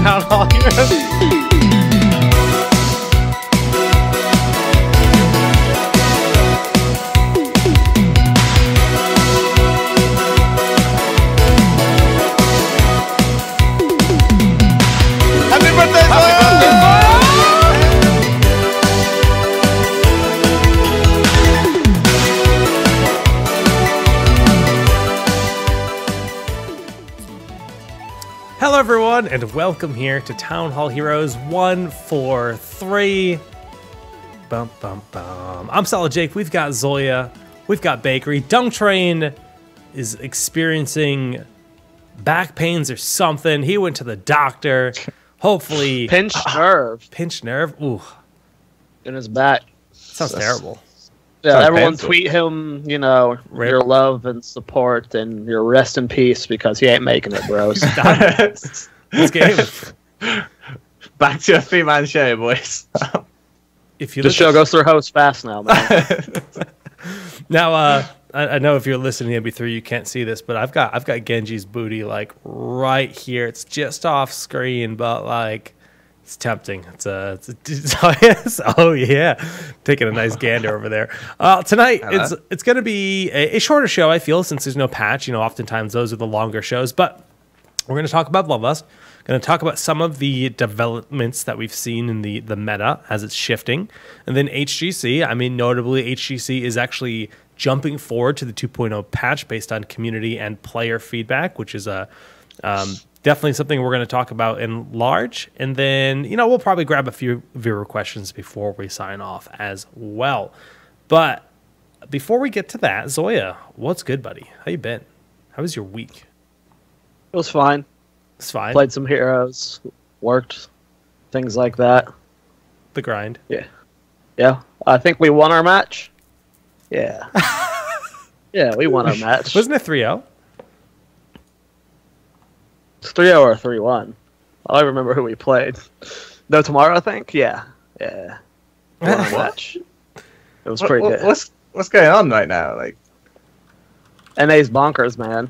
Town Hall Heroes. Hello everyone, and welcome here to Town Hall Heroes 143. Bum bum bum. I'm Solid Jake. We've got Zoya. We've got Bakery. Dunk Train is experiencing back pains or something. He went to the doctor. Hopefully, pinched nerve. Pinched nerve. Ooh, in his back. Sounds terrible. Yeah, Sounds everyone painful. tweet him, you know, your love and support and your rest in peace because he ain't making it, bros. This game. Back to a 3-man show, boys. If you The show goes through host fast now, man. Now, I know if you're listening to MP3, you can't see this, but I've got Genji's booty like right here. It's just off screen, but like it's tempting. Oh yeah, taking a nice gander over there. Tonight it's going to be a shorter show. I feel since there's no patch. You know, oftentimes those are the longer shows, but we're going to talk about Bloodlust. Going to talk about some of the developments that we've seen in the meta as it's shifting, and then HGC. I mean, notably, HGC is actually jumping forward to the 2.0 patch based on community and player feedback, which is definitely something we're going to talk about in large. And then, you know, we'll probably grab a few viewer questions before we sign off as well. But before we get to that, Zoya, what's good, buddy? How you been? How was your week? It was fine. It's fine. Played some heroes, worked, things like that. The grind. Yeah. Yeah. I think we won our match. Yeah. Yeah, we won our match. Wasn't it 3-0? It's 3-0 or 3-1. I don't remember who we played. No, tomorrow, I think? Yeah. Yeah. We won our match. It was pretty good. What's going on right now? Like, NA's bonkers, man.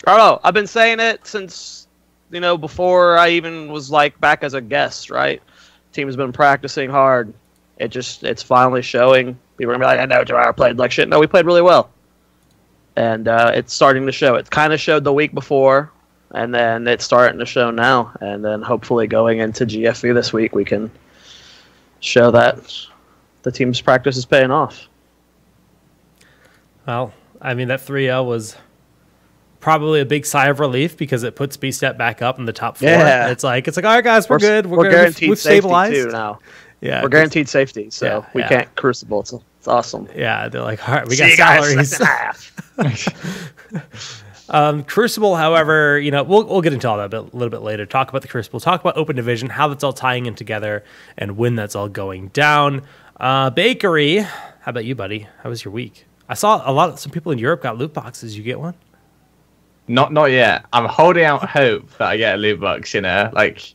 I don't know. I've been saying it since, you know, before I even was like back as a guest, right? Team's been practicing hard. It's finally showing. People are gonna be like, I know Jamar played like shit. No, we played really well. And it's starting to show. It kind of showed the week before, and then it's starting to show now. And then hopefully going into GFE this week, we can show that the team's practice is paying off. Well, I mean, that 3-0 was probably a big sigh of relief because it puts B-Step back up in the top 4. Yeah. It's like, all right, guys, we're good. We're good. guaranteed We've safety stabilized too now. Yeah, we're guaranteed safety, so we yeah. can't Crucible. It's awesome. Yeah, they're like, all right, we See got you guys salaries. second half. Crucible, however, you know, we'll get into all that a little bit later. Talk about the Crucible, talk about Open Division, how that's all tying in together, and when that's all going down. Bakery, how about you, buddy? How was your week? I saw some people in Europe got loot boxes. You get one? not yet. I'm holding out hope that I get a loot box. You know, like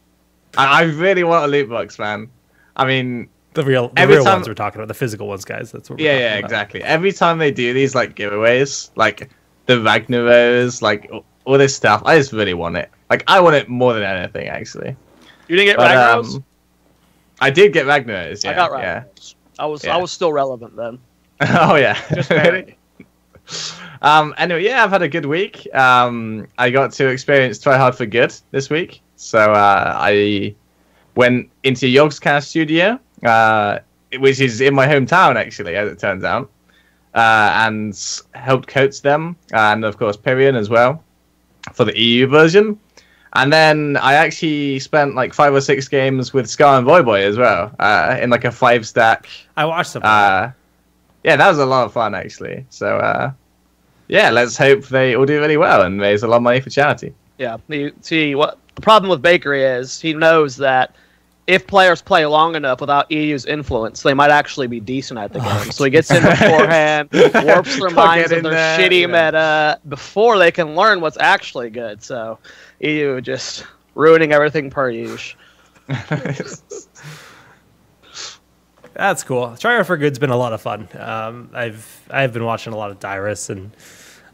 I really want a loot box, man. I mean, The real ones we're talking about, the physical ones, guys. That's what we're talking about. Exactly. Every time they do these like giveaways, like the Ragnaros, like all this stuff, I just really want it. Like I want it more than anything, actually. You didn't get Ragnaros? I did get Ragnaros. Yeah, I got Ragnaros. Yeah. I was still relevant then. Oh yeah. Just barely. Anyway, yeah, I've had a good week. I got to experience Try Hard for Good this week. So I went into Yogscast Studio, which is in my hometown, actually, as it turns out, and helped coach them, and of course Pyrian as well, for the EU version. And then I actually spent like 5 or 6 games with Scar and Voyboy as well, in like a 5-stack. I watched some. Yeah, that was a lot of fun, actually. So, yeah, let's hope they all do really well and raise a lot of money for charity. Yeah. See, what the problem with Bakery is he knows that if players play long enough without EU's influence, they might actually be decent at the game. So he gets in beforehand, warps their minds of their shitty meta before they can learn what's actually good. So EU just ruining everything per usual. That's cool. Try Hard for Good's been a lot of fun. I've been watching a lot of Dyrus, and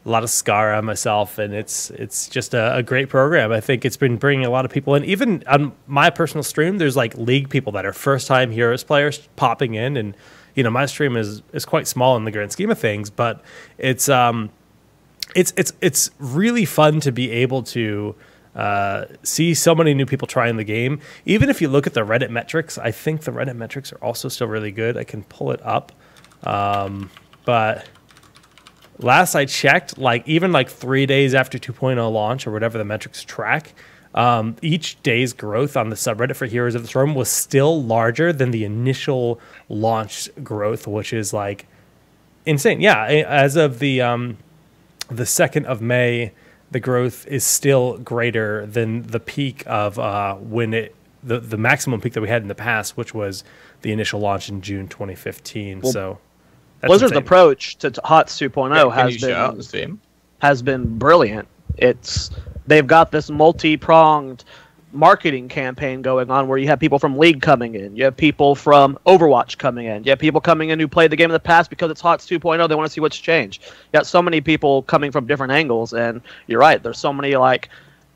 a lot of Skara myself, and it's just a great program. I think it's been bringing a lot of people in. Even on my personal stream, there's like league people that are first-time Heroes players popping in, and my stream is quite small in the grand scheme of things, but it's really fun to be able to see so many new people trying the game. Even if you look at the Reddit metrics, I think the Reddit metrics are also still really good. I can pull it up, but last I checked, even 3 days after 2.0 launch or whatever the metrics track, each day's growth on the subreddit for Heroes of the Storm was still larger than the initial launch growth, which is like insane. Yeah, as of the 2nd of May, the growth is still greater than the peak of the maximum peak that we had in the past, which was the initial launch in June 2015. Well, so that's Blizzard's insane. approach to HOTS 2.0 has been brilliant. They've got this multi-pronged marketing campaign going on where you have people from League coming in, you have people from Overwatch coming in, you have people coming in who played the game in the past because it's HOTS 2.0, they want to see what's changed. You got so many people coming from different angles, and you're right, there's so many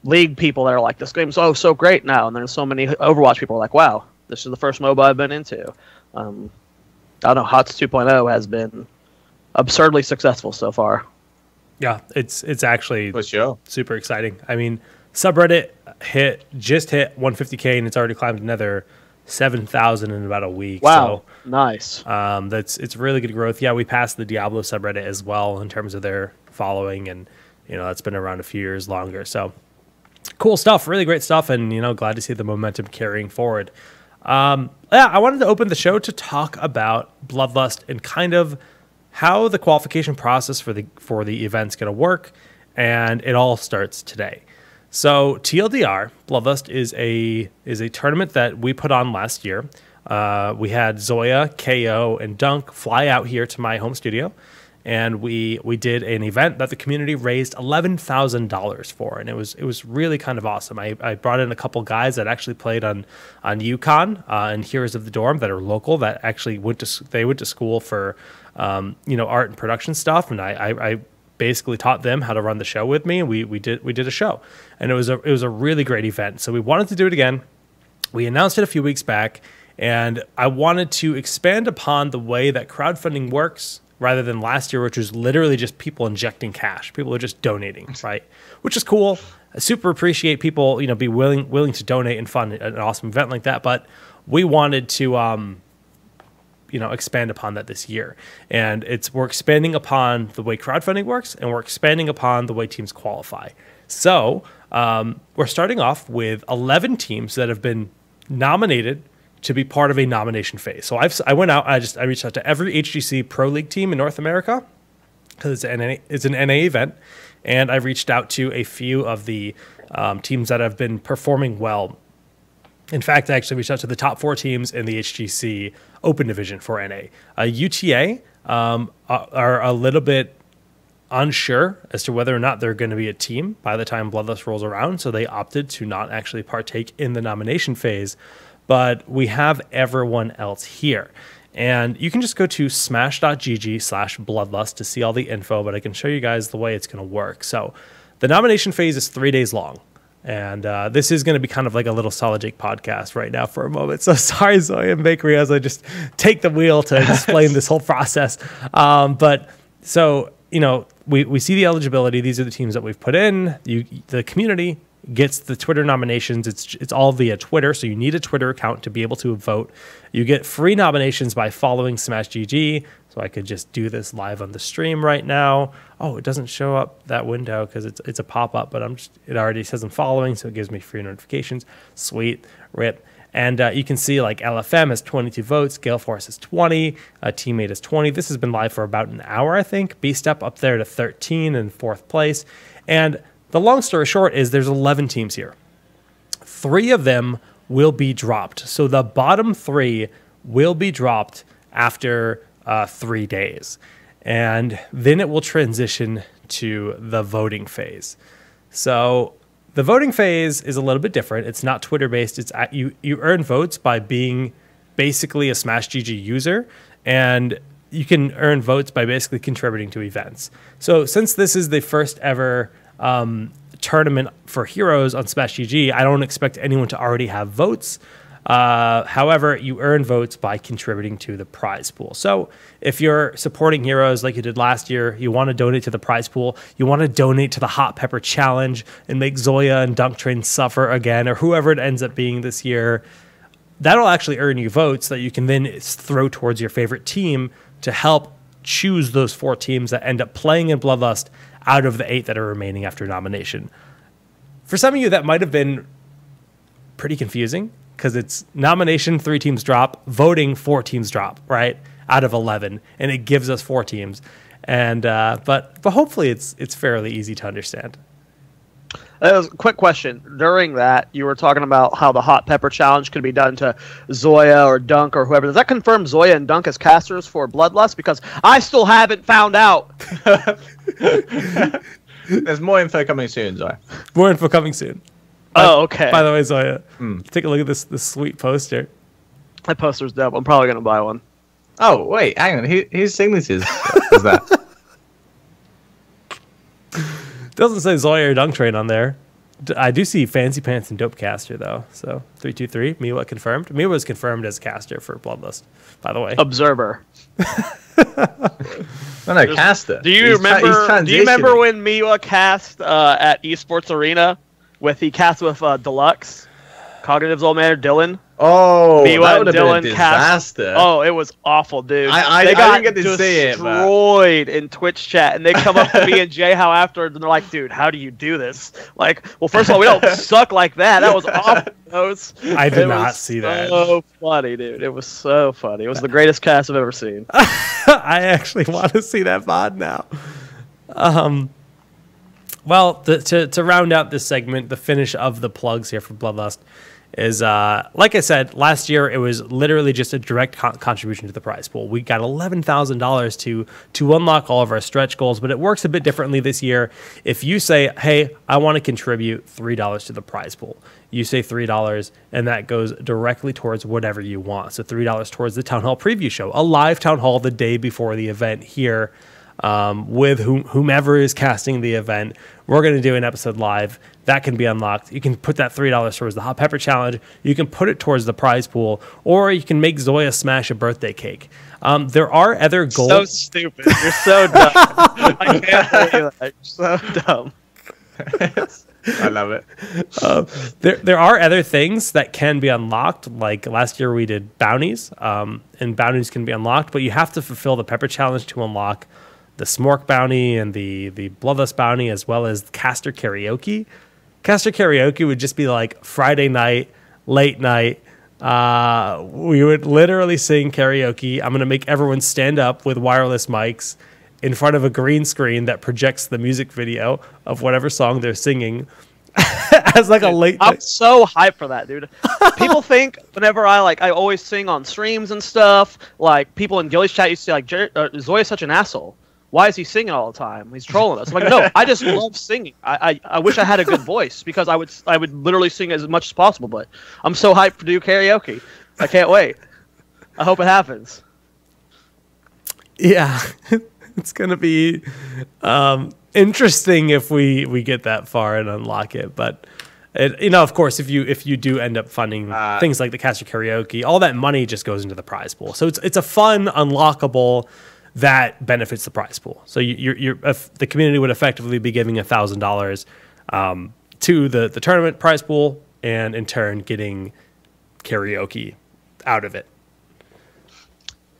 League people that are like, this game's so great now, and there's so many Overwatch people like, wow, this is the first MOBA I've been into. I don't know, HOTS 2.0 has been absurdly successful so far. Yeah, it's actually for sure super exciting. I mean, subreddit just hit 150K, and it's already climbed another 7,000 in about a week. Wow, so, nice. It's really good growth. Yeah, we passed the Diablo subreddit as well in terms of their following, and that's been around a few years longer. So cool stuff, really great stuff, and glad to see the momentum carrying forward. I wanted to open the show to talk about Bloodlust and kind of how the qualification process for the event's going to work, and it all starts today. So TLDR, Bloodlust is a tournament that we put on last year. We had Zoya, KO, and Dunk fly out here to my home studio, and we did an event that the community raised $11,000 for, and it was really kind of awesome. I brought in a couple guys that actually played on UConn and Heroes of the Dorm that are local, that actually went to school for art and production stuff, and I basically taught them how to run the show with me, and we did a show, and it was a really great event. So we wanted to do it again. We announced it a few weeks back, and I wanted to expand upon the way that crowdfunding works rather than last year, which was literally just people injecting cash. People are just donating, right? Which is cool. I super appreciate people, be willing to donate and fund an awesome event like that. But we wanted to, expand upon that this year. And we're expanding upon the way crowdfunding works, and we're expanding upon the way teams qualify. So we're starting off with 11 teams that have been nominated to be part of a nomination phase. So I went out, I reached out to every HGC Pro League team in North America, because it's an NA event, and I reached out to a few of the teams that have been performing well. In fact, I actually reached out to the top 4 teams in the HGC Open Division for NA. UTA are a little bit unsure as to whether or not they're going to be a team by the time Bloodlust rolls around, so they opted to not actually partake in the nomination phase. But we have everyone else here. And you can just go to smash.gg/bloodlust to see all the info, but I can show you guys the way it's going to work. So the nomination phase is 3 days long. And this is going to be kind of like a little Solid Jake podcast right now for a moment. So sorry, Zoya and Bakery, as I just take the wheel to explain this whole process. But so, we see the eligibility. These are the teams that we've put in. The community gets the Twitter nominations. It's all via Twitter, so you need a Twitter account to be able to vote. You get free nominations by following SmashGG. So I could just do this live on the stream right now. Oh, it doesn't show up that window because it's a pop-up, but it already says I'm following, so it gives me free notifications. Sweet, rip. And you can see LFM has 22 votes, Gale Force has 20, Teammate has 20. This has been live for about an hour, I think. B-Step up there to 13 in 4th place. And the long story short is there's 11 teams here. 3 of them will be dropped. So the bottom 3 will be dropped after 3 days. And then it will transition to the voting phase. So the voting phase is a little bit different. It's not Twitter-based. It's you earn votes by being basically a SmashGG user. And you can earn votes by basically contributing to events. So since this is the first ever tournament for heroes on Smash GG, I don't expect anyone to already have votes. However, you earn votes by contributing to the prize pool. So if you're supporting heroes like you did last year, you want to donate to the prize pool, you want to donate to the Hot Pepper Challenge and make Zoya and Dunk Train suffer again, or whoever it ends up being this year, that'll actually earn you votes that you can then throw towards your favorite team to help choose those 4 teams that end up playing in Bloodlust out of the 8 that are remaining after nomination. For some of you, that might have been pretty confusing because it's nomination, 3 teams drop, voting, 4 teams drop, right, out of 11, and it gives us 4 teams. And but hopefully it's fairly easy to understand. A quick question. During that, you were talking about how the Hot Pepper Challenge could be done to Zoya or Dunk or whoever. Does that confirm Zoya and Dunk as casters for Bloodlust? Because I still haven't found out. There's more info coming soon, Zoya. More info coming soon. Oh, okay. By the way, Zoya, take a look at this sweet poster. That poster's dope. I'm probably going to buy one. Oh, wait, hang on. Whose signatures is that? Doesn't say Zoya or Dunk Train on there. I do see Fancy Pants and Dope Caster, though. So 323, Miwa confirmed. Miwa was confirmed as caster for Bloodlust, by the way. Observer. No, caster. Do you remember when Miwa cast at Esports Arena? He cast with Deluxe, Cognitive's old man Dylan. Oh, Miwa that would have been a disaster. disaster. Oh, it was awful, dude. I didn't get to see it. Destroyed in Twitch chat, and they come up to me and Jay How afterwards, and they're like, "Dude, how do you do this?" Like, well, first of all, we don't suck like that. That was awful. I did not see that. So funny, dude. It was so funny. It was the greatest cast I've ever seen. I actually want to see that VOD now. Well, to round out this segment, the finish of the plugs here for Bloodlust is, like I said, last year it was literally just a direct contribution to the prize pool. We got $11,000 to unlock all of our stretch goals, but it works a bit differently this year. If you say, hey, I want to contribute $3 to the prize pool, you say $3, and that goes directly towards whatever you want. So $3 towards the Town Hall preview show, a live Town Hall the day before the event here, with whomever is casting the event. We're going to do an episode live. That can be unlocked. You can put that $3 towards the Hot Pepper Challenge. You can put it towards the prize pool, or you can make Zoya smash a birthday cake. There are other goals. So stupid. You're so dumb. I can't believe that. You're so dumb. I love it. There are other things that can be unlocked. Like last year we did bounties, and bounties can be unlocked, but you have to fulfill the Pepper Challenge to unlock the Smork bounty and the Bloodlust bounty, as well as Caster Karaoke. Caster Karaoke would just be like Friday night, late night. We would literally sing karaoke. I'm going to make everyone stand up with wireless mics in front of a green screen that projects the music video of whatever song they're singing as like a late night. I'm so hyped for that, dude. People think whenever I always sing on streams and stuff, like people in Gilly's chat used to say, like, Zoya's such an asshole. Why is he singing all the time? He's trolling us. I'm like, no, I just love singing. I wish I had a good voice because I would literally sing as much as possible. But I'm so hyped to do karaoke. I can't wait. I hope it happens. Yeah, it's gonna be interesting if we get that far and unlock it. But of course, if you do end up funding things like the Caster Karaoke, all that money just goes into the prize pool. So it's a fun unlockable that benefits the prize pool. So the community would effectively be giving $1,000 to the tournament prize pool, and in turn getting karaoke out of it.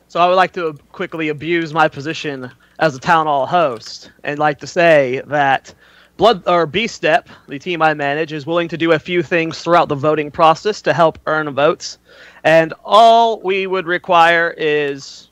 So I would like to quickly abuse my position as a Town Hall host and like to say that B-Step, the team I manage, is willing to do a few things throughout the voting process to help earn votes. And all we would require is,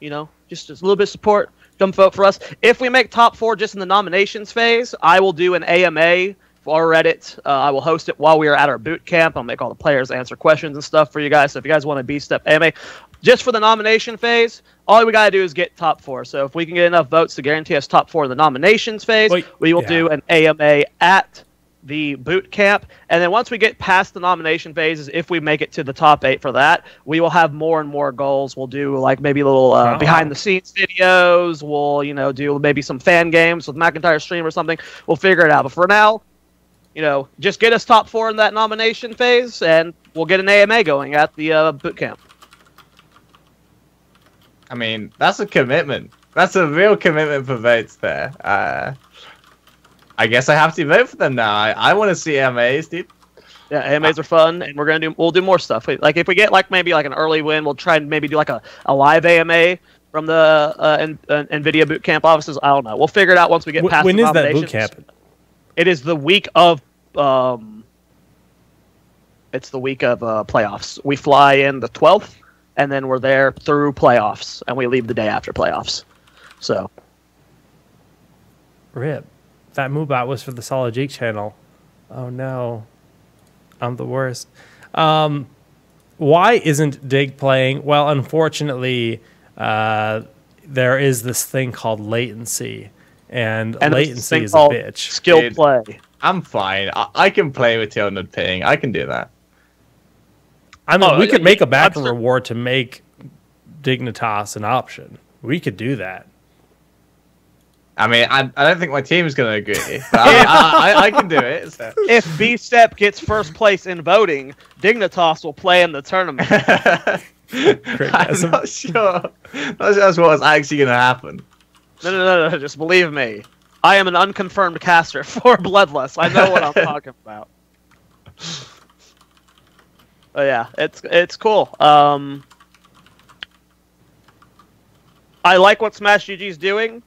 just a little bit of support. Come vote for us. If we make top 4 just in the nominations phase, I will do an AMA for Reddit. I will host it while we are at our boot camp. I'll make all the players answer questions and stuff for you guys. So if you guys want a B-Step AMA, just for the nomination phase, all we got to do is get top 4. So if we can get enough votes to guarantee us top 4 in the nominations phase, we will do an AMA at the boot camp, and then once we get past the nomination phases, if we make it to the top 8 for that, we will have more and more goals. We'll do like maybe little behind the scenes videos. We'll do maybe some fan games with McIntyre stream or something. We'll figure it out. But for now, just get us top 4 in that nomination phase, and we'll get an AMA going at the boot camp. I mean, that's a commitment. That's a real commitment for votes there. I guess I have to vote for them now. I want to see AMAs, dude. Yeah, AMAs are fun, and we'll do more stuff. Like if we get maybe an early win, we'll try and maybe do a live AMA from the NVIDIA boot camp offices. I don't know. We'll figure it out once we get past. When the is that nominations. boot camp? It is the week of. It's the week of playoffs. We fly in the 12th, and then we're there through playoffs, and we leave the day after playoffs. So. Rip. That Moobot was for the Solid Geek channel. Oh no. I'm the worst. Why isn't Dig playing? Well, unfortunately, there is this thing called latency. And latency is a bitch. Skill play. I'm fine. I can play with Tilted Ping. I can do that. I mean, we could make a backer reward to make Dignitas an option. We could do that. I mean, I don't think my team's going to agree, but I can do it. So. If B-Step gets first place in voting, Dignitas will play in the tournament. I'm not sure. That's what's actually going to happen. No, just believe me. I am an unconfirmed caster for Bloodlust. I know what I'm talking about. But yeah, it's cool. I like what Smash GG's doing.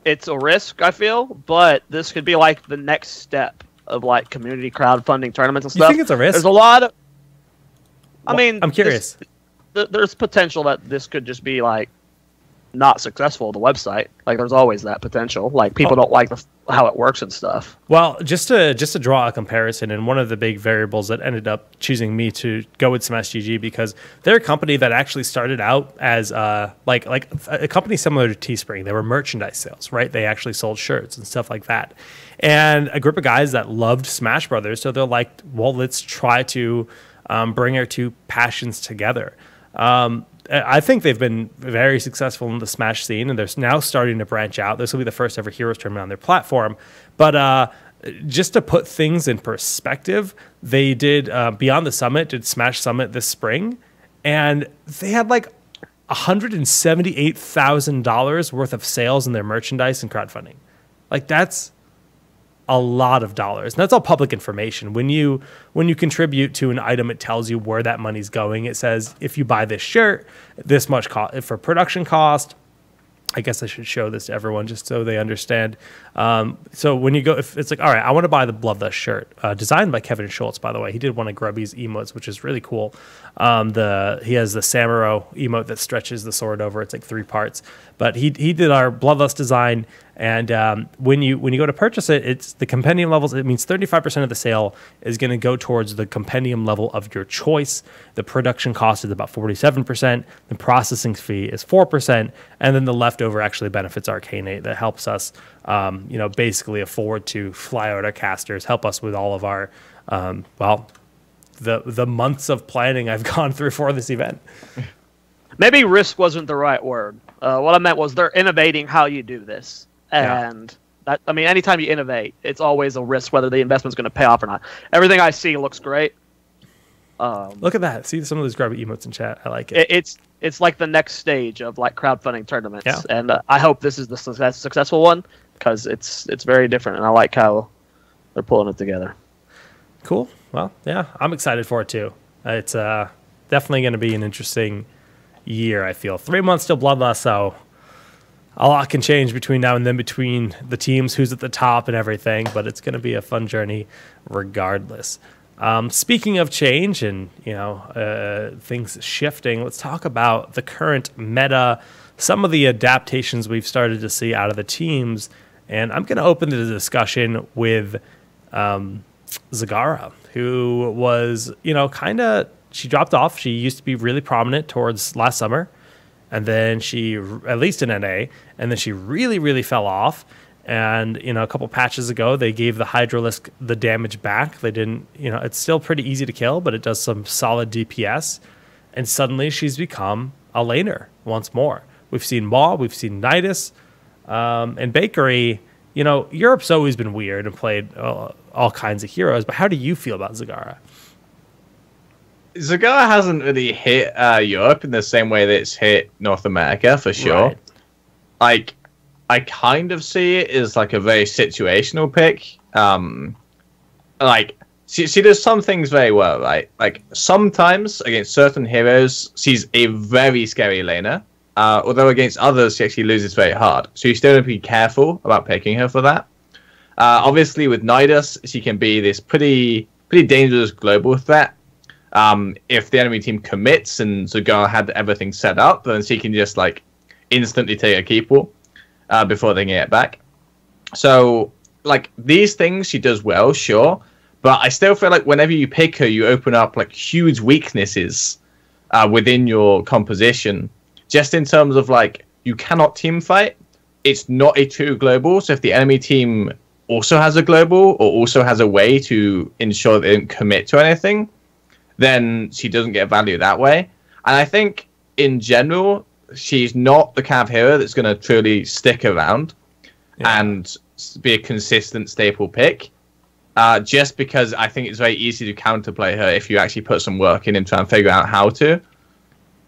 It's a risk, I feel, but this could be the next step of community crowdfunding tournaments and stuff. You think it's a risk? There's a lot of. I mean, I'm curious. There's potential that this could just be not successful. The website, there's always that potential. People don't like how it works and stuff. Well, just to draw a comparison, and one of the big variables that ended up choosing me to go with Smash GG because they're a company that actually started out as like a company similar to Teespring. They were merchandise sales, right? They actually sold shirts and stuff like that. And a group of guys that loved Smash Brothers, so they're like, well, let's try to bring our two passions together. I think they've been very successful in the Smash scene, and they're now starting to branch out. This will be the first ever Heroes tournament on their platform. But just to put things in perspective, they did Beyond the Summit, did Smash Summit this spring, and they had $178,000 worth of sales in their merchandise and crowdfunding. That's a lot of dollars. And that's all public information. When you contribute to an item, it tells you where that money's going. It says, if you buy this shirt, this much cost for production cost. I guess I should show this to everyone just so they understand. So when you go, if it's all right, I want to buy the Bloodlust shirt, designed by Kevin Schultz, by the way. He did one of Grubby's emotes, which is really cool. He has the Samuro emote that stretches the sword over. It's 3 parts. But he did our Bloodlust design. And when you go to purchase it, it's the compendium levels. It means 35% of the sale is going to go towards the compendium level of your choice. The production cost is about 47%. The processing fee is 4%, and then the leftover actually benefits Arcanate. That helps us, basically afford to fly out our casters, help us with all of our, the months of planning I've gone through for this event. Maybe risk wasn't the right word. What I meant was they're innovating how you do this. And that, anytime you innovate, it's always a risk whether the investment's going to pay off or not. Everything I see looks great. Look at that. See some of those grubby emotes in chat. I like it. It's like the next stage of crowdfunding tournaments. Yeah. And I hope this is the successful one because it's very different. And I like how they're pulling it together. Cool. Well, yeah, I'm excited for it too. It's definitely going to be an interesting year, I feel. 3 months till Bloodlust, so a lot can change between now and then between the teams, who's at the top and everything, but it's going to be a fun journey regardless. Speaking of change and things shifting, let's talk about the current meta, some of the adaptations we've started to see out of the teams, and I'm going to open the discussion with Zagara, who was, she dropped off. She used to be really prominent towards last summer. And then she, at least in NA, and then she really, really fell off. And, a couple patches ago, they gave the Hydralisk the damage back. They didn't, it's still pretty easy to kill, but it does some solid DPS. And suddenly she's become a laner once more. We've seen Maw, we've seen Nidus, and Bakery. Europe's always been weird and played all kinds of heroes, but how do you feel about Zagara? Zagara hasn't really hit Europe in the same way that it's hit North America, for sure. Right. Like, I kind of see it as like a very situational pick. Like, she does some things very well, right? Like, sometimes against certain heroes, she's a very scary laner. Although against others, she actually loses very hard. So you still have to be careful about picking her for that. Obviously, with Nidus, she can be this pretty dangerous global threat. If the enemy team commits and Zagara had everything set up, then she can just like instantly take a keep wall before they can get back. So like these things she does well, sure, but I still feel like whenever you pick her, you open up like huge weaknesses within your composition. Just in terms of like you cannot team fight. It's not a true global. So if the enemy team also has a global or also has a way to ensure they don't commit to anything, then she doesn't get value that way. And I think in general, she's not the kind of hero that's going to truly stick around and be a consistent staple pick. Just because I think it's very easy to counterplay her if you actually put some work in and try and figure out how to.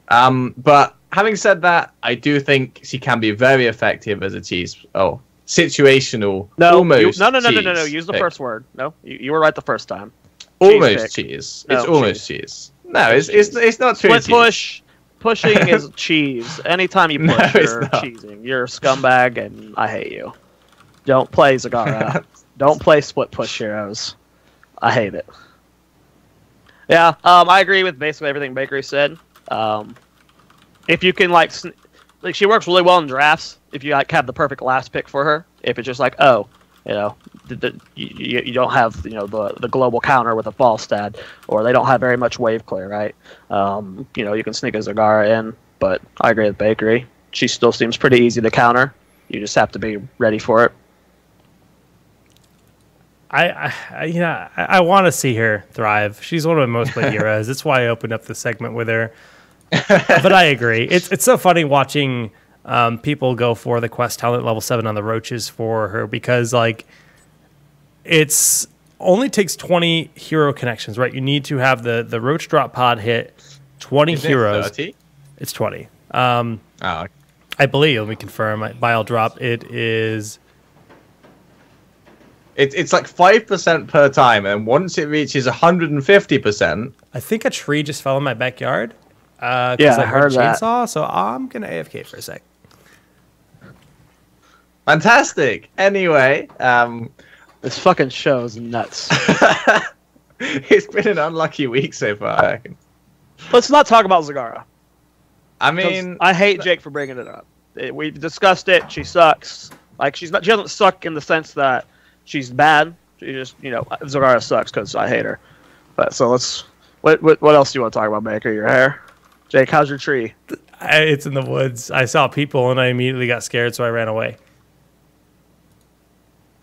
But having said that, I do think she can be very effective as a situational. No, almost no. Use the first word. No, you were right the first time. Almost cheese. It's almost cheese. No, it's not true. Split push. Pushing is cheese. Anytime you push, you're cheesing. You're a scumbag, and I hate you. Don't play Zagara. Don't play split push heroes. I hate it. Yeah, I agree with basically everything Bakery said. If you can like she works really well in drafts. If you like have the perfect last pick for her. If it's just like you don't have the global counter with a fall stat, or they don't have very much wave clear, right? You can sneak a Zagara in, but I agree with Bakery. She still seems pretty easy to counter. You just have to be ready for it. I want to see her thrive. She's one of my most played heroes. That's why I opened up the segment with her. But I agree. It's so funny watching people go for the quest talent level 7 on the roaches for her, because like it's only takes 20 hero connections, right? You need to have the roach drop pod hit 20 Isn't heroes. It 30? It's 20. I believe. Let me confirm. Bile drop. It is. It's like 5% per time, and once it reaches 150%, I think a tree just fell in my backyard. I heard a that. chainsaw, so I'm gonna AFK for a sec. Fantastic. Anyway, this fucking show is nuts. It's been an unlucky week so far, I reckon. Let's not talk about Zagara. I mean, I hate Jake for bringing it up. We discussed it. She sucks. Like she doesn't suck in the sense that she's bad. She just Zagara sucks because I hate her. But so let's. What else do you want to talk about, Baker? Your hair, Jake. How's your tree? It's in the woods. I saw people and I immediately got scared, so I ran away.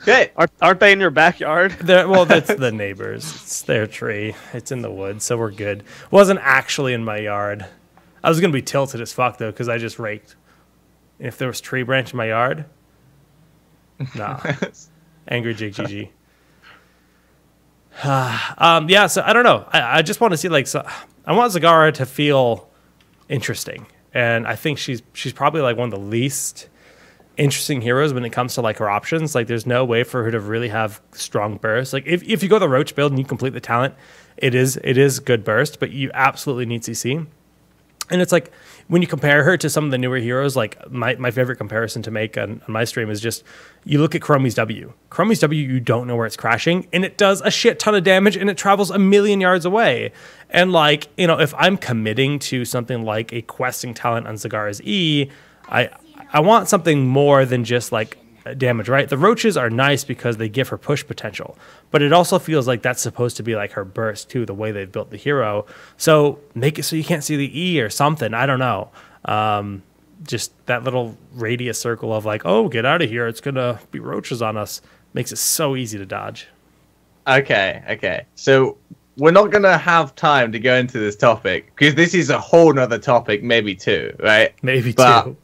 Okay. Aren't they in your backyard? Well, that's the neighbors. It's their tree. It's in the woods, so we're good. Wasn't actually in my yard. I was gonna be tilted as fuck though, because I just raked. If there was tree branch in my yard, nah. Angry Jake GG. Yeah, so I don't know. I just want to see I want Zagara to feel interesting, and I think she's probably like one of the least interesting heroes when it comes to like her options. Like there's no way for her to really have strong burst. Like if you go the roach build and you complete the talent, it is good burst, but you absolutely need CC. And it's like when you compare her to some of the newer heroes, like my favorite comparison to make on my stream is just you look at Chromie's W. Chromie's W, you don't know where it's crashing, and it does a shit ton of damage, and it travels a million yards away. And like if I'm committing to something like a questing talent on Zagara's E, I want something more than just like damage, right? The roaches are nice because they give her push potential, but it also feels like that's supposed to be like her burst too, the way they've built the hero. So make it so you can't see the E or something. I don't know. just that little radius circle of like, oh, get out of here, it's gonna be roaches on us, makes it so easy to dodge. Okay. So we're not gonna have time to go into this topic because this is a whole nother topic, maybe two, right? Maybe but, two.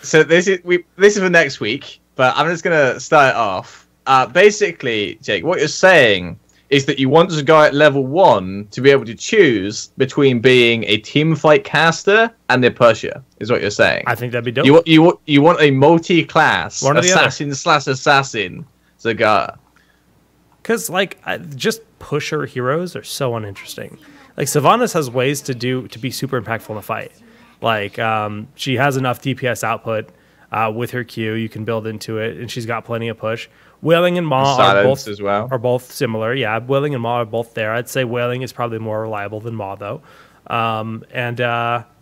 So this is for next week, but I'm just gonna start it off. Basically, Jake, what you're saying is that you want to go at level 1 to be able to choose between being a team fight caster and a pusher, is what you're saying. I think that'd be dope. You want a multi-class assassin Zagara. Because, like, just pusher heroes are so uninteresting. Like, Sylvanas has ways to be super impactful in the fight. Like, she has enough DPS output with her Q. You can build into it, and she's got plenty of push. Wailing and Maw are both similar. Yeah, Wailing and Maw are both there. I'd say Wailing is probably more reliable than Maw, though. And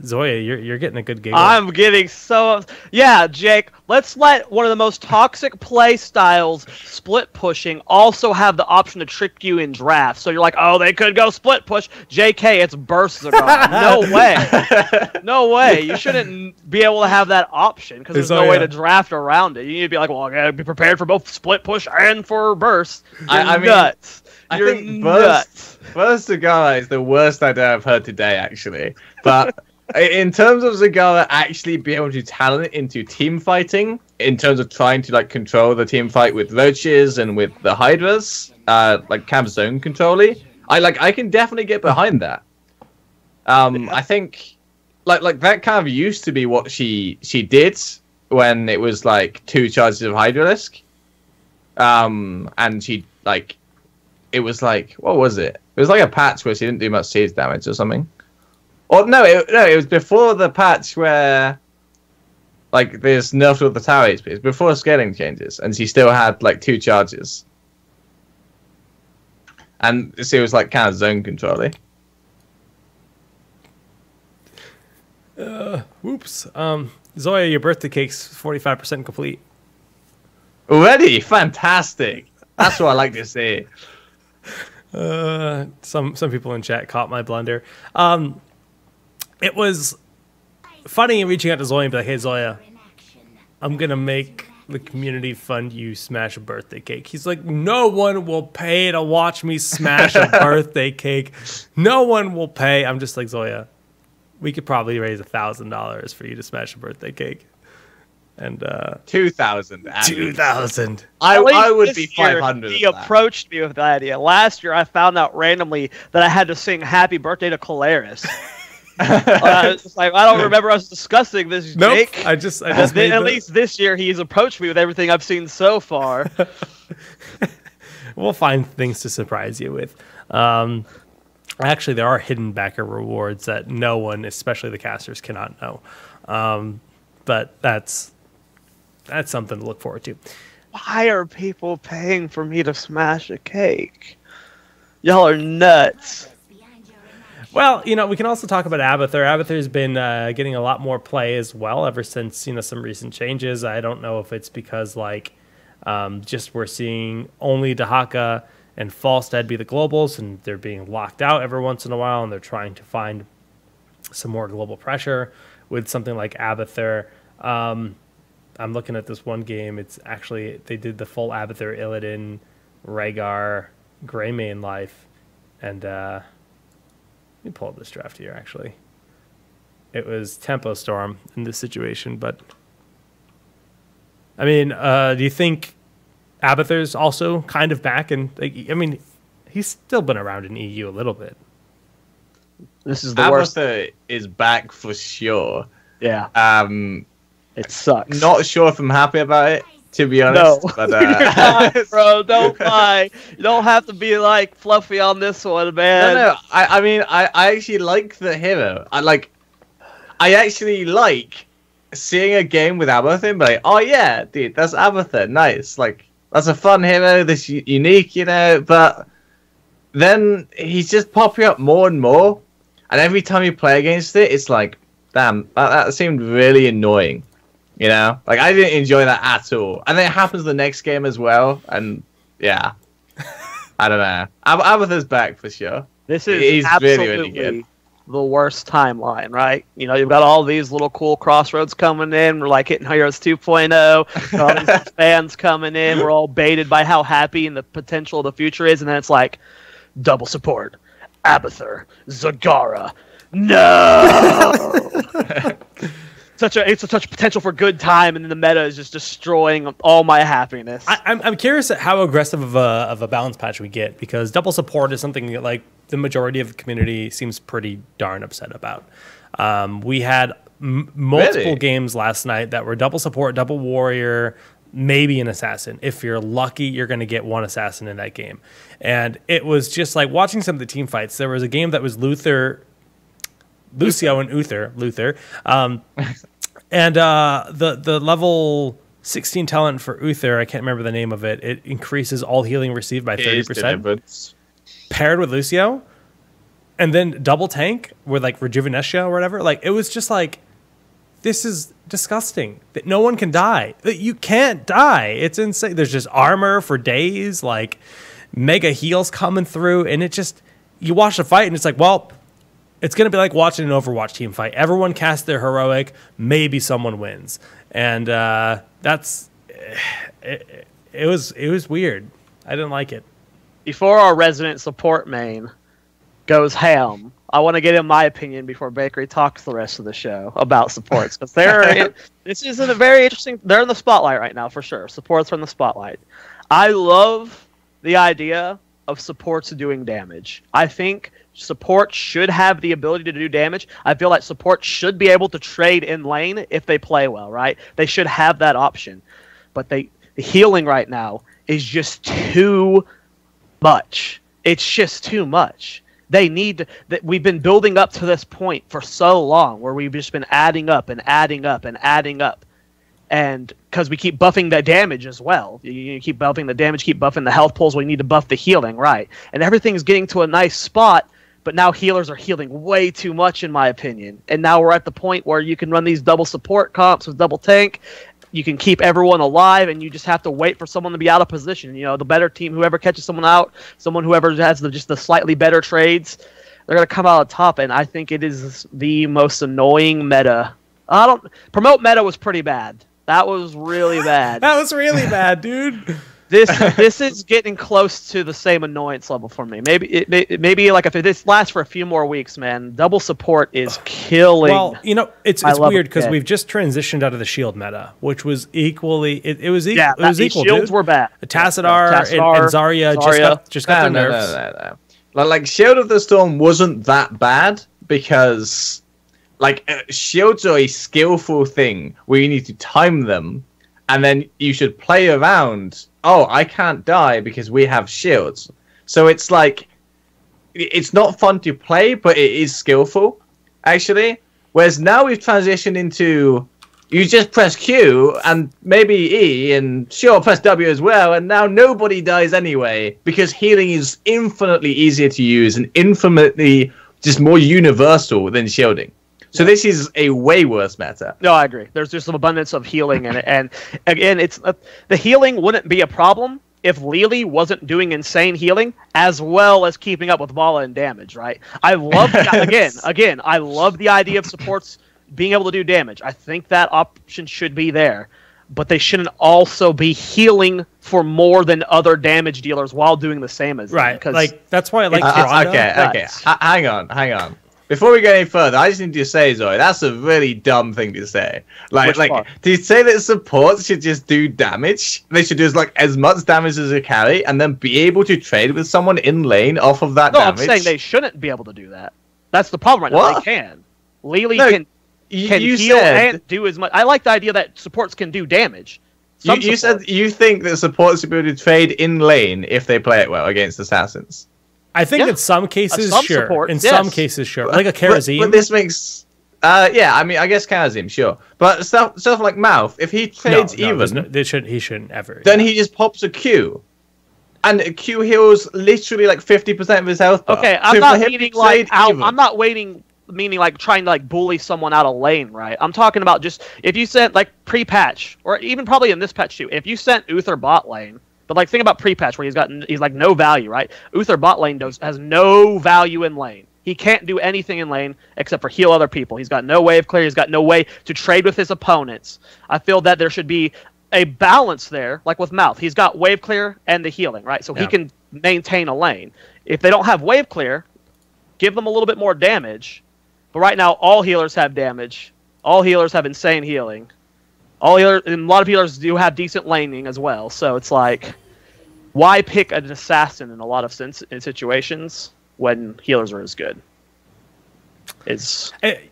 Zoya, you're getting a good giggle. I'm getting so... Yeah, Jake, let's let one of the most toxic play styles, split pushing, also have the option to trick you in drafts. So you're like, oh, they could go split push. JK, it's burst Zagara. No way. No way. You shouldn't be able to have that option because there's no way to draft around it. You need to be like, well, I gotta be prepared for both split push and for burst. I mean, nuts. I think burst Zagara is the worst idea I've heard today, actually. But in terms of Zagara actually being able to talent into team fighting, in terms of trying to like control the team fight with roaches and with the hydras, like camp zone controlly, I can definitely get behind that. I think like that kind of used to be what she did when it was like 2 charges of Hydralisk. And she like. It was like, what was it? It was like a patch where she didn't do much siege damage or something. Or no, it was before the patch where like there's nerfed all the tower HP. It's before scaling changes, and she still had like 2 charges. And she was like kind of zone controlling. Whoops. Zoya, your birthday cake's 45% complete. Already? Fantastic. That's what I like to see. Some people in chat caught my blunder. It was funny reaching out to Zoya and be like, hey Zoya, I'm gonna make the community fund you smash a birthday cake. He's like, no one will pay to watch me smash a birthday cake. No one will pay. I'm just like, Zoya, we could probably raise $1,000 for you to smash a birthday cake. And 2,000. 2,000. I would be 500. He approached me with that idea. Last year, I found out randomly that I had to sing "Happy Birthday" to Colaris. It's like, I don't remember us discussing this, Jake. Nope. I just at least this year, he's approached me with everything I've seen so far. We'll find things to surprise you with. Actually, there are hidden backer rewards that no one, especially the casters, cannot know. But that's something to look forward to. Why are people paying for me to smash a cake? Y'all are nuts. Well, we can also talk about Abathur. Abathur's been getting a lot more play as well ever since some recent changes. I don't know if it's because just we're seeing only Dahaka and Falstad be the globals, and they're being locked out every once in a while, and they're trying to find some more global pressure with something like Abathur. I'm looking at this one game. It's actually, they did the full Abathur, Illidan, Rhaegar, Greymane life, and let me pull up this draft here, actually. It was Tempo Storm in this situation, but I mean, do you think Abathur's also kind of back? And I mean, he's still been around in EU a little bit. This is the worst. Abathur is back for sure. Yeah. It sucks. Not sure if I'm happy about it, to be honest. No. But, You're not, bro. Don't lie. You don't have to be like fluffy on this one, man. No. I mean, I actually like the hero. I actually like seeing a game with Abathur and be like, oh yeah, dude, that's Abathur. Nice. Like, that's a fun hero. That's unique, But then he's just popping up more and more. And every time you play against it, it's like, damn, that seemed really annoying. Like, I didn't enjoy that at all. And then it happens the next game as well. And, yeah. I don't know. Abathur's back for sure. He's absolutely, really, really good. the worst timeline, right? You know, you've got all these little cool crossroads coming in. We're like hitting Heroes 2.0. All these fans coming in. We're all baited by how happy and the potential of the future is. And then it's like, double support. Abathur. Zagara. No! It's such potential for good time, and then the meta is just destroying all my happiness. I'm curious at how aggressive of a balance patch we get, because double support is something that like the majority of the community seems pretty darn upset about. We had multiple games last night that were double support, double warrior, maybe an assassin. If you're lucky, you're going to get one assassin in that game. And it was just like watching some of the team fights. There was a game that was Lucio and Luther. And the level 16 talent for Uther, I can't remember the name of it. It increases all healing received by 30%. Paired with Lucio. And then double tank with like Rejuvenescia or whatever. Like, it was just like, this is disgusting. That no one can die. That you can't die. It's insane. There's just armor for days, like mega heals coming through, and it just, you watch the fight and it's like, well, it's going to be like watching an Overwatch team fight. Everyone casts their heroic, maybe someone wins. And that's it was weird. I didn't like it. Before our resident support main goes ham, I want to get in my opinion before Bakery talks the rest of the show about supports, because this is a very interesting. They're in the spotlight right now for sure. Supports are in the spotlight. I love the idea of supports doing damage. I think support should have the ability to do damage. I feel like support should be able to trade in lane if they play well, right? They should have that option. But the healing right now is just too much. It's just too much. They need that. We've been building up to this point for so long, where we've just been adding up and adding up and adding up, and because we keep buffing the damage as well. You keep buffing the damage, keep buffing the health pulls. We need to buff the healing, right? And everything's getting to a nice spot, but now healers are healing way too much, in my opinion. And now we're at the point where you can run these double support comps with double tank. You can keep everyone alive, and you just have to wait for someone to be out of position. You know, the better team, whoever catches someone out, whoever has just the slightly better trades, they're going to come out on top. And I think it is the most annoying meta. Promote meta was pretty bad. That was really bad. That was really bad, dude. This is getting close to the same annoyance level for me. Maybe like if this lasts for a few more weeks, man, double support is killing. Well, you know, it's weird because we've just transitioned out of the shield meta, which was equally it was equal. It was equal. Shields were bad. Tassadar and Zarya just got the nerfs. No. Like Shield of the Storm wasn't that bad because like shields are a skillful thing where you need to time them, and then you should play around. Oh, I can't die because we have shields. So it's like, it's not fun to play, but it is skillful, actually. Whereas now we've transitioned into, you just press Q and maybe E and sure, press W as well. And now nobody dies anyway because healing is infinitely easier to use and infinitely just more universal than shielding. So this is a way worse meta. No, I agree. There's just an abundance of healing in it, and again, it's the healing wouldn't be a problem if Lily wasn't doing insane healing as well as keeping up with Vala and damage. Right? I love again. I love the idea of supports being able to do damage. I think that option should be there, but they shouldn't also be healing for more than other damage dealers while doing the same as right. Them, like that's why I like. Okay. Hang on. Before we go any further, I just need to say, Zoe, that's a really dumb thing to say. Like, do you say that supports should just do damage? They should do as much damage as a carry, and then be able to trade with someone in lane off of that damage? No, I'm saying they shouldn't be able to do that. That's the problem right now. They can. Lily can heal and do as much. I like the idea that supports can do damage. You said you think that supports should be able to trade in lane if they play it well against assassins. I think in some cases, sure. Support, some cases, sure. Like a Karazim. But this makes... I mean, I guess Karazim, sure. But stuff like Mouth, if he trades he shouldn't ever. Then he just pops a Q. And a Q heals literally like 50% of his health bar. Okay, I'm not meaning like... I'm not meaning like trying to like bully someone out of lane, right? I'm talking about just... If you sent like pre-patch, or even probably in this patch too, if you sent Uther bot lane... But like, think about pre-patch where he's like no value, right? Uther bot lane has no value in lane. He can't do anything in lane except for heal other people. He's got no wave clear. He's got no way to trade with his opponents. I feel that there should be a balance there, like with Mouth. He's got wave clear and the healing, right? So he can maintain a lane. If they don't have wave clear, give them a little bit more damage. But right now, all healers have damage. All healers have insane healing. And a lot of healers do have decent laning as well. So it's like, why pick an assassin in a lot of situations when healers are as good?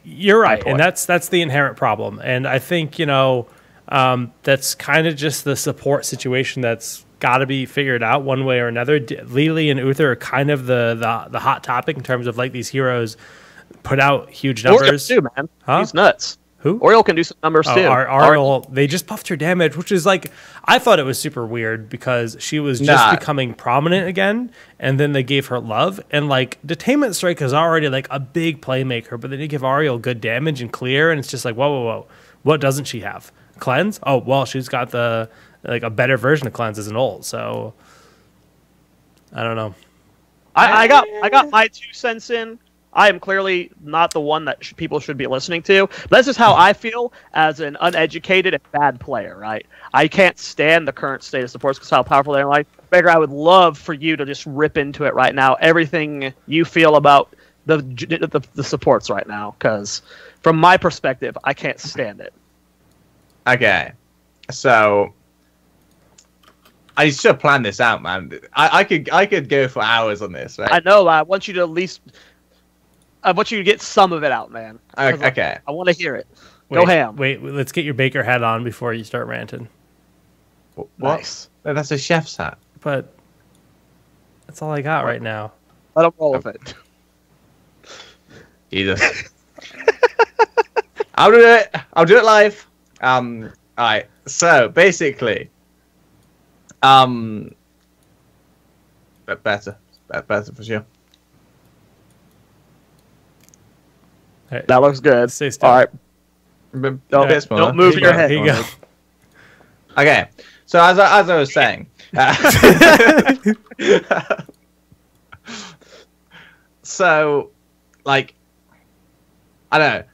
You're right, and that's the inherent problem. And I think, that's kind of just the support situation that's got to be figured out one way or another. Lily and Uther are kind of the hot topic in terms of like these heroes put out huge numbers. Oriole too, man. Huh? He's nuts. Who? Oriole can do some numbers too. Oriole, they just buffed her damage, which is like, I thought it was super weird because she was just becoming prominent again, and then they gave her love. And like, Detainment Strike is already like a big playmaker, but then you give Oriole good damage and clear, and it's just like, whoa. What doesn't she have? Cleanse? Oh, well, she's got a better version of Cleanse as an ult, so I don't know. I got my 2 cents in. I am clearly not the one that people should be listening to. But this is how I feel as an uneducated and bad player, right? I can't stand the current state of supports because how powerful they are. Like, Baker, I would love for you to just rip into it right now. Everything you feel about the supports right now, because from my perspective, I can't stand it. Okay, so I should have planned this out, man. I could go for hours on this, right? I know. I want you to get some of it out, man. Okay. I want to hear it. Go ham. Wait, let's get your Baker hat on before you start ranting. What? Nice. That's a chef's hat. But that's all I got right now. Let him roll with it. Jesus. I'll do it. I'll do it live. Alright. So basically, better for sure. Right. That looks good. Stay still. All right. Don't move your head. Here you go. Okay. So as I was saying, so like, I don't know.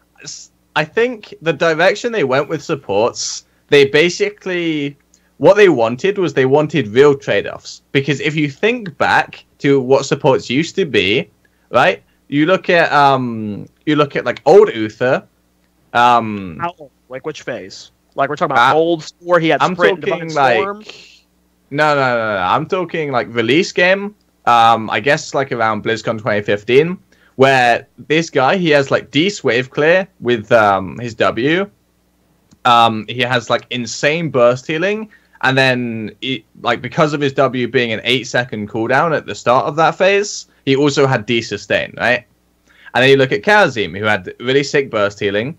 I think the direction they went with supports, they basically, what they wanted real trade-offs. Because if you think back to what supports used to be, right? You look at like old Uther. How old? Like which phase? Like we're talking about old Spore. He had sprint. I'm talking like no. I'm talking like release game. I guess like around BlizzCon 2015. Where this guy, he has like D's wave clear with his W. He has like insane burst healing, and then because of his W being an 8-second cooldown at the start of that phase, he also had D sustain, right? And then you look at Kazim, who had really sick burst healing,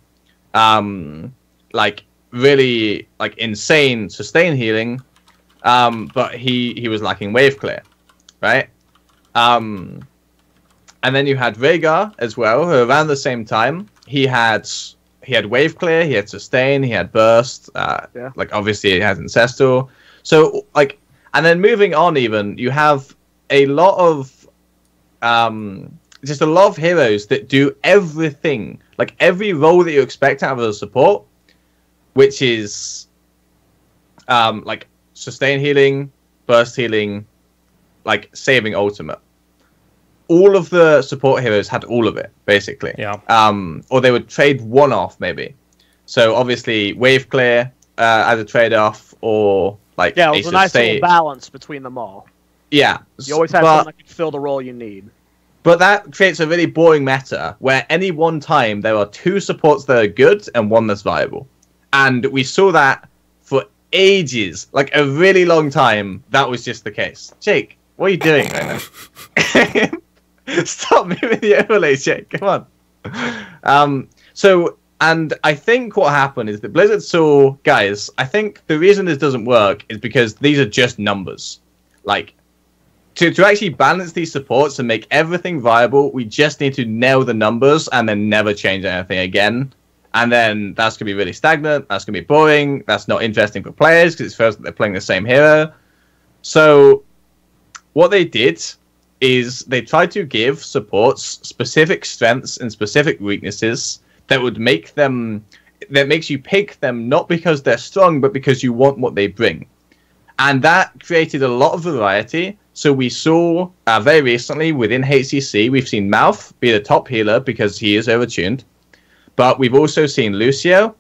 like really like insane sustain healing, but he was lacking wave clear, right? And then you had Rhaegar as well, who around the same time, he had wave clear, he had sustain, he had burst, like obviously he has ancestral. So like, and then moving on even, you have a lot of, just a lot of heroes that do everything, like every role that you expect out of a support, which is, like sustain healing, burst healing, like saving ultimate. All of the support heroes had all of it, basically. Yeah. Or they would trade one off, maybe. So obviously, wave clear as a trade off, or like it was a nice little balance between them all. Yeah. You always have someone that can fill the role you need. But that creates a really boring meta where any one time there are 2 supports that are good and 1 that's viable, and we saw that for ages, like a really long time. That was just the case. Jake, what are you doing right now? Stop moving the overlay, Jake. Come on. And I think what happened is that Blizzard saw, guys, I think the reason this doesn't work is because these are just numbers. Like, to actually balance these supports and make everything viable, we just need to nail the numbers and then never change anything again. And then that's going to be really stagnant. That's going to be boring. That's not interesting for players because it feels like they're playing the same hero. So what they did is they try to give supports specific strengths and specific weaknesses that would make them, that makes you pick them not because they're strong, but because you want what they bring. And that created a lot of variety. So we saw very recently within HCC, we've seen Mouth be the top healer because he is overtuned. But we've also seen Lucio.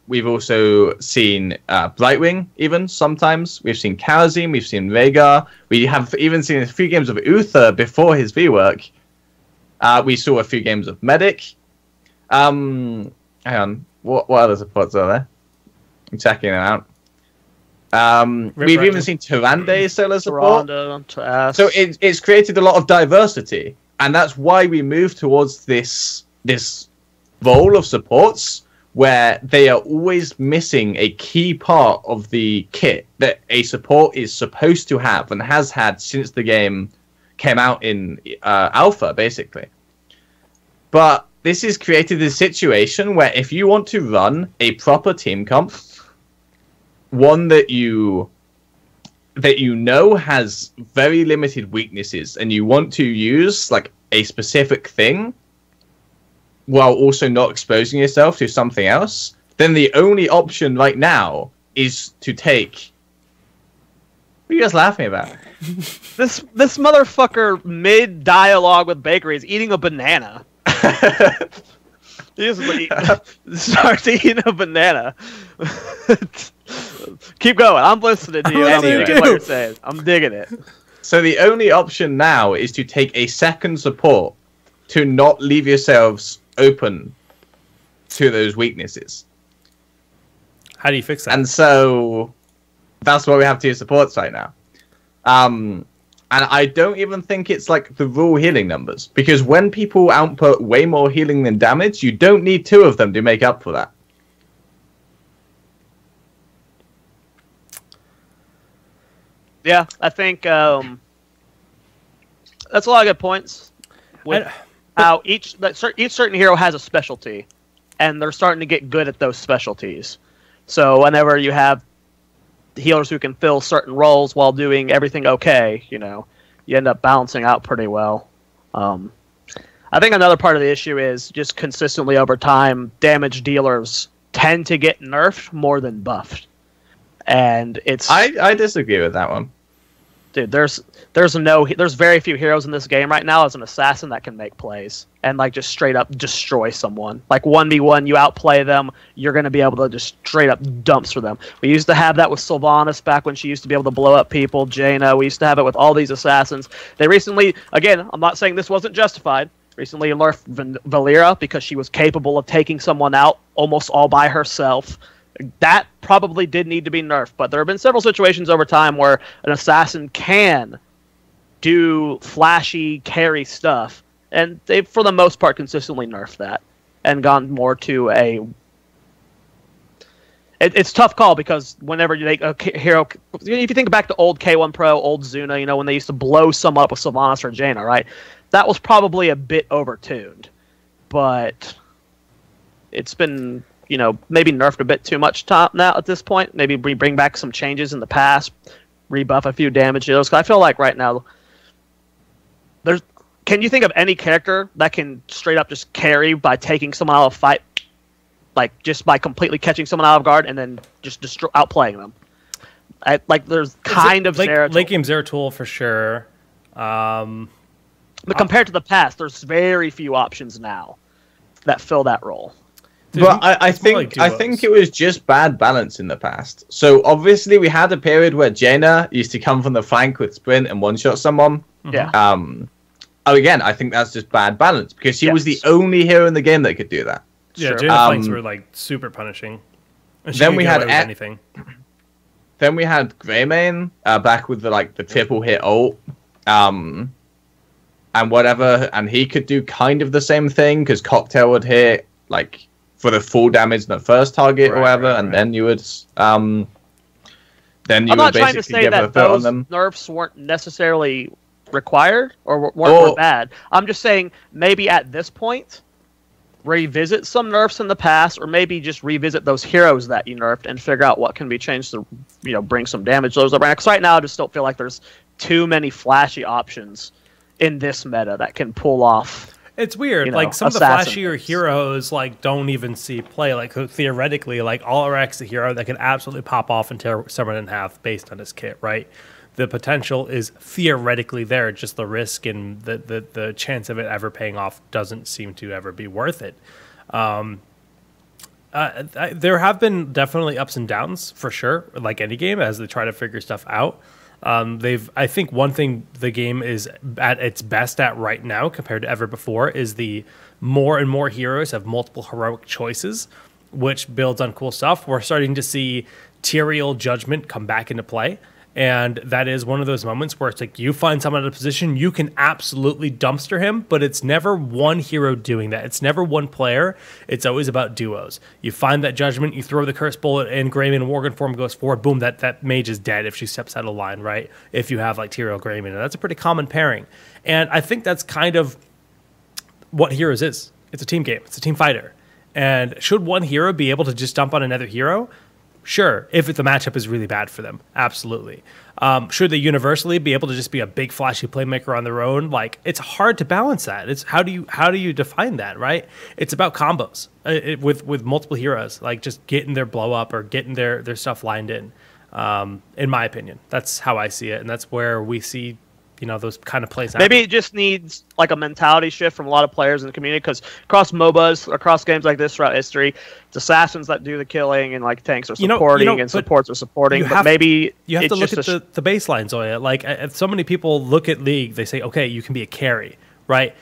We've also seen Brightwing, even sometimes. We've seen Karazim, we've seen Rhaegar. We have even seen a few games of Uther before his rework. We saw a few games of Medic. Hang on, what other supports are there? I'm checking them out. We've even seen Tyrande solo support. So it's created a lot of diversity. And that's why we move towards this role of supports, where they are always missing a key part of the kit that a support is supposed to have and has had since the game came out in alpha, basically. But this has created a situation where if you want to run a proper team comp, one that you know has very limited weaknesses, and you want to use like a specific thing, while also not exposing yourself to something else, then the only option right now is to take... What are you guys laughing about? This motherfucker, mid-dialogue with Bakery, is eating a banana. He just starts eating a banana. Keep going. I'm listening to you. I'm digging what you're saying. I'm digging it. So the only option now is to take a second support to not leave yourselves open to those weaknesses. How do you fix that? And so that's why we have 2 supports right now. And I don't even think it's like the raw healing numbers, because when people output way more healing than damage, you don't need 2 of them to make up for that. Yeah, I think that's a lot of good points. With how each certain hero has a specialty, and they're starting to get good at those specialties. So whenever you have healers who can fill certain roles while doing everything okay, you end up balancing out pretty well. I think another part of the issue is just consistently over time, damage dealers tend to get nerfed more than buffed. And it's... I disagree with that one. Dude, there's very few heroes in this game right now as an assassin that can make plays and like just straight up destroy someone. Like 1v1, you outplay them, you're gonna be able to just straight up dumps for them. We used to have that with Sylvanas back when she used to be able to blow up people. Jaina, we used to have it with all these assassins. They recently, again, I'm not saying this wasn't justified. Recently nerfed Valera because she was capable of taking someone out almost all by herself. That probably did need to be nerfed, but there have been several situations over time where an assassin can do flashy carry stuff, and they've, for the most part, consistently nerfed that and gone more to a... It's a tough call because whenever you make a hero... If you think back to old K1 Pro, old Zuna, when they used to blow someone up with Sylvanas or Jaina, right? That was probably a bit overtuned, but it's been... maybe nerfed a bit too much now at this point. Maybe we bring back some changes in the past, rebuff a few damage dealers. Cause I feel like right now, can you think of any character that can straight up just carry by taking someone out of a fight, like just by completely catching someone out of guard and then just outplaying them? There's kind of late game Zeratul for sure. But compared to the past, there's very few options now that fill that role. But I think it was just bad balance in the past. So obviously we had a period where Jaina used to come from the flank with sprint and one-shot someone. Yeah. Again, I think that's just bad balance because she was the only hero in the game that could do that. Yeah, Jaina flanks were like super punishing. And then we had anything. Then we had Greymane back with the triple hit ult. And whatever, and he could do kind of the same thing because Cocktail would hit for the full damage in the first target or whatever, and then you would I'm not trying to say that those nerfs weren't necessarily required or weren't bad. I'm just saying maybe at this point revisit some nerfs in the past, or maybe just revisit those heroes that you nerfed and figure out what can be changed to bring some damage to those around. Because right now I just don't feel like there's too many flashy options in this meta that can pull off. It's weird. Like some of the flashier heroes like don't even see play. Like theoretically, like Ulrich's a hero that can absolutely pop off and tear someone in half based on his kit, right? The potential is theoretically there. Just the risk and the chance of it ever paying off doesn't seem to ever be worth it. There have been definitely ups and downs for sure, like any game, as they try to figure stuff out. I think one thing the game is at its best at right now compared to ever before is the more and more heroes have multiple heroic choices, which builds on cool stuff. We're starting to see Tyrael Judgment come back into play. And that is one of those moments where it's like you find someone in a position, you can absolutely dumpster him, but it's never one hero doing that. It's never one player. It's always about duos. You find that Judgment, you throw the Curse Bullet in, Grayman and Worgen form goes forward, boom, that mage is dead if she steps out of line, right? If you have like Tyrael Grayman, and that's a pretty common pairing. And I think that's kind of what Heroes is. It's a team game. It's a team fighter. And should one hero be able to just dump on another hero? Sure, if the matchup is really bad for them, absolutely. Should they universally be able to just be a big flashy playmaker on their own? Like, it's hard to balance that. It's how do you define that, right? It's about combos with multiple heroes, like just getting their blow up or getting their stuff lined in my opinion. That's how I see it, and that's where we see those kind of plays. Maybe it just needs like a mentality shift from a lot of players in the community, because across MOBAs, across games like this throughout history, it's assassins that do the killing and like tanks are supporting and supports are supporting. But maybe you have to look at the baseline, Zoya. Like so many people look at League, they say, okay, you can be a carry, right?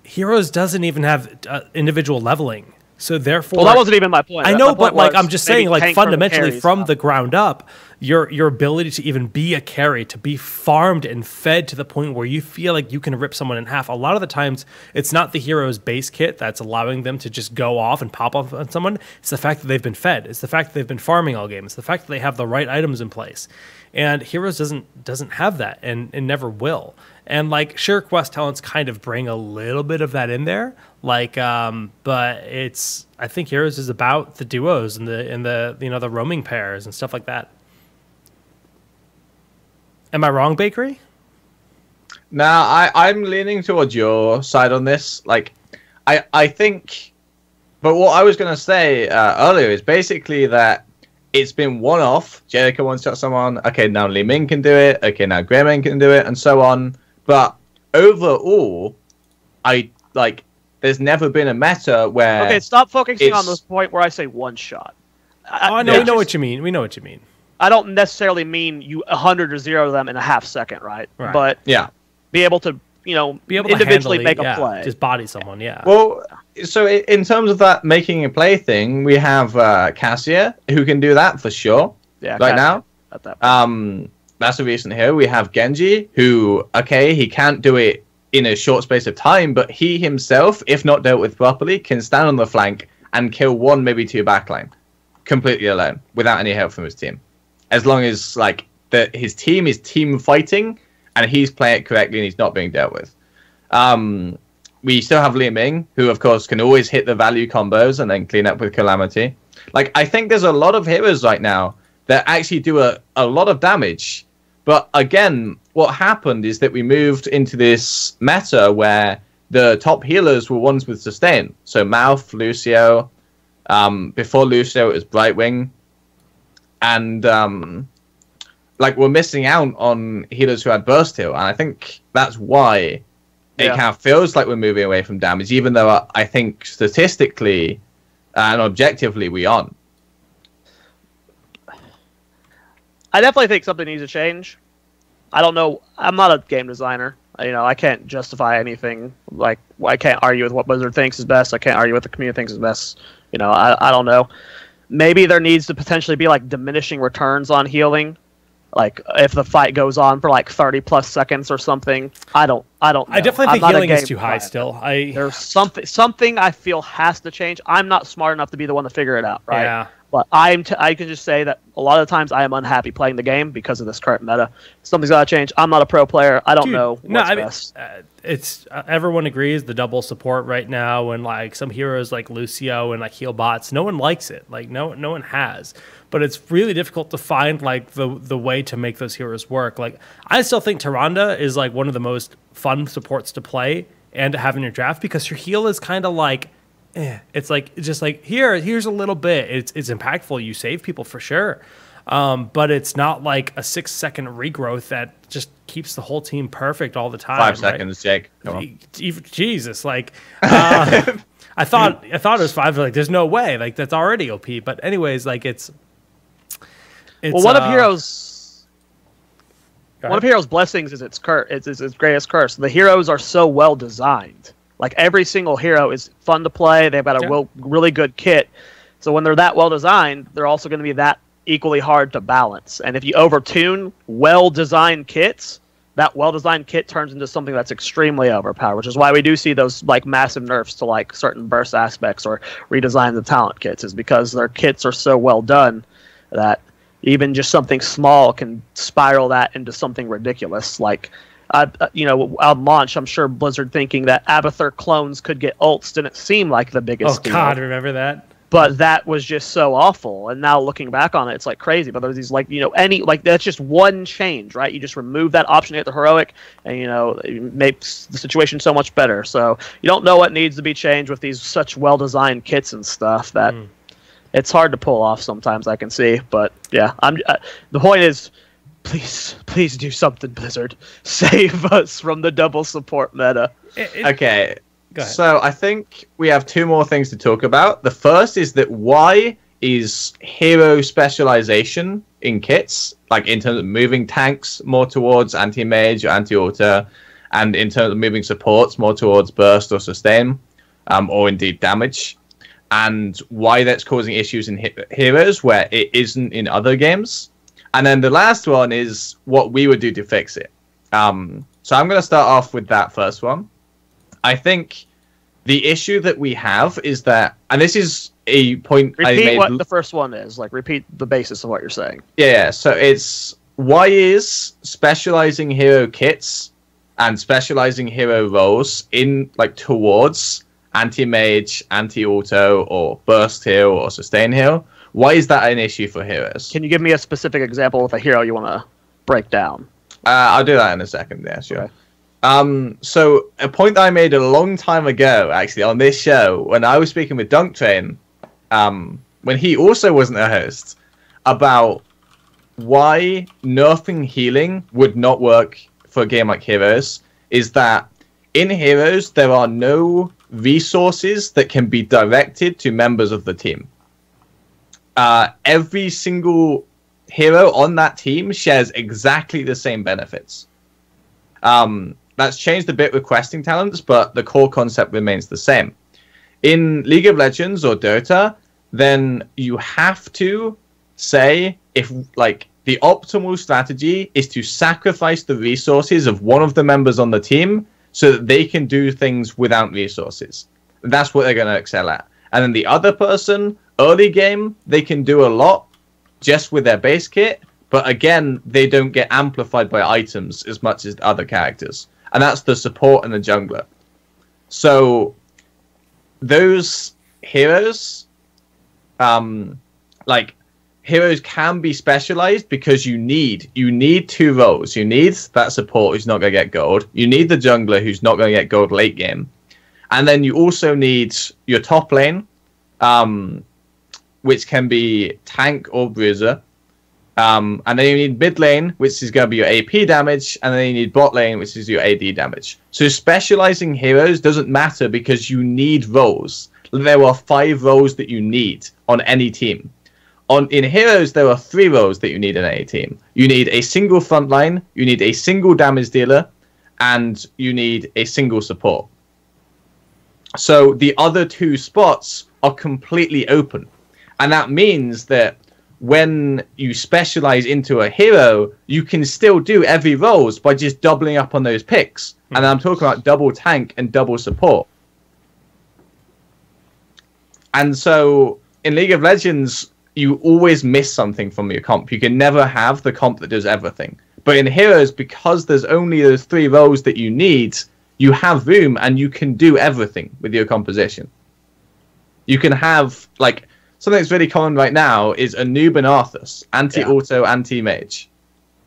Heroes doesn't even have individual leveling. So therefore, well, that wasn't even my point. I know, but like I'm just saying, like fundamentally from the ground up, your ability to even be a carry, to be farmed and fed to the point where you feel like you can rip someone in half. A lot of the times, it's not the hero's base kit that's allowing them to just go off and pop off on someone. It's the fact that they've been fed. It's the fact that they've been farming all game. It's the fact that they have the right items in place. And Heroes doesn't have that, and never will. And like sure, quest talents kind of bring a little bit of that in there, like but I think Heroes is about the duos and the roaming pairs and stuff like that. Am I wrong, Bakery? No, I'm leaning towards your side on this. Like, I think, but what I was going to say earlier is basically that it's been one-off. Jericho one-shot someone. Okay, now Li Ming can do it. Okay, now Greyman can do it, and so on. But overall, there's never been a meta where... Okay, stop focusing on this point where I say one-shot. I know, we know what you mean. We know what you mean. I don't necessarily mean you 100 or 0 them in a half second, right? But yeah, be able to, individually make a play. Just body someone, yeah. Well, so in terms of that making a play thing, we have Cassia, who can do that for sure. Yeah, right now. At that point. That's a recent hero. We have Genji, who, okay, he can't do it in a short space of time, but he himself, if not dealt with properly, can stand on the flank and kill 1, maybe 2 backline completely alone without any help from his team. As long as his team is team fighting and he's playing it correctly and he's not being dealt with. We still have Li Ming, who of course can always hit the value combos and then clean up with Calamity. Like, I think there's a lot of heroes right now that actually do a lot of damage. But again, what happened is that we moved into this meta where the top healers were ones with sustain. So Mouth, Lucio, before Lucio it was Brightwing. And we're missing out on healers who had burst heal, and I think that's why it kind of feels like we're moving away from damage, even though I think statistically and objectively we aren't. I definitely think something needs to change. I don't know. I'm not a game designer. I can't justify anything. Like, I can't argue with what Blizzard thinks is best. I can't argue what the community thinks is best. I don't know. Maybe there needs to potentially be diminishing returns on healing, like if the fight goes on for 30+ seconds or something. I don't know. I definitely think healing is too high still. There's something I feel has to change. I'm not smart enough to be the one to figure it out, right? Yeah. But I can just say that a lot of the times I am unhappy playing the game because of this current meta. Something's got to change. I'm not a pro player. I don't know what's best. It's everyone agrees the double support right now, and like some heroes like Lucio and like heal bots, no one likes it. Like no one has. But it's really difficult to find like the way to make those heroes work. Like I still think Tyrande is like one of the most fun supports to play and to have in your draft because your heal is kind of like. It's just like here's a little bit. It's impactful. You save people for sure, but it's not like a 6-second regrowth that just keeps the whole team perfect all the time. 5 seconds, Jake. Come on. Jesus, like I thought it was 5. Like there's no way. Like that's already OP. But anyways, like it's well, one of Heroes' blessings is its curse. It's its greatest curse. The heroes are so well designed. Like, every single hero is fun to play. They've got a really good kit. So when they're that well-designed, they're also going to be that equally hard to balance. And if you overtune well-designed kits, that well-designed kit turns into something that's extremely overpowered, which is why we do see those, like, massive nerfs to, like, certain burst aspects or redesigns of talent kits, is because their kits are so well done that even just something small can spiral that into something ridiculous, like... on launch, I'm sure Blizzard thinking that Abathur clones could get ults didn't seem like the biggest deal. Oh, God, remember that? But that was just so awful. And now looking back on it, it's like crazy. But there's these, that's just one change, right? You just remove that option at the heroic, and, it makes the situation so much better. So you don't know what needs to be changed with these such well-designed kits and stuff that it's hard to pull off sometimes, I can see. But, yeah, the point is... Please do something, Blizzard. Save us from the double support meta. Okay, so I think we have 2 more things to talk about. The first is that why is hero specialization in kits, like in terms of moving tanks more towards anti-mage or anti-auto, and in terms of moving supports more towards burst or sustain, or indeed damage, and why that's causing issues in heroes where it isn't in other games. And then the last one is what we would do to fix it. So I'm going to start off with that first one. I think the issue that we have is that, and this is a point I made... Repeat what the first one is. Like, repeat the basis of what you're saying. Yeah, so it's, why is specializing hero kits and specializing hero roles in, like, towards anti-mage, anti-auto, or burst hero, or sustain hero? Why is that an issue for heroes? Can you give me a specific example of a hero you want to break down? I'll do that in a second, yeah, sure. Okay. So, a point that I made a long time ago, actually, on this show, when I was speaking with Dunk Train, when he also wasn't a host, about why nerfing healing would not work for a game like Heroes, is that in Heroes, there are no resources that can be directed to members of the team. Every single hero on that team shares exactly the same benefits. That's changed a bit with questing talents, but the core concept remains the same. In League of Legends or Dota, then you have to say if, like, the optimal strategy is to sacrifice the resources of one of the members on the team so that they can do things without resources. That's what they're going to excel at. And then the other person... Early game, they can do a lot just with their base kit, but again, they don't get amplified by items as much as other characters. And that's the support and the jungler. So, those heroes, heroes can be specialized because you need 2 roles. You need that support who's not going to get gold. You need the jungler who's not going to get gold late game. And then you also need your top lane, which can be tank or bruiser. And then you need mid lane, which is going to be your AP damage, and then you need bot lane, which is your AD damage. So specializing heroes doesn't matter because you need roles. There are 5 roles that you need on any team. In heroes, there are 3 roles that you need in any team. You need a single frontline, you need a single damage dealer, and you need a single support. So the other 2 spots are completely open. And that means that when you specialize into a hero, you can still do every roles by just doubling up on those picks. And I'm talking about double tank and double support. And so in League of Legends, you always miss something from your comp. You can never have the comp that does everything. But in Heroes, because there's only those 3 roles that you need, you have room and you can do everything with your composition. You can have, like, something that's really common right now is a noob and Arthas, anti-auto, anti-mage.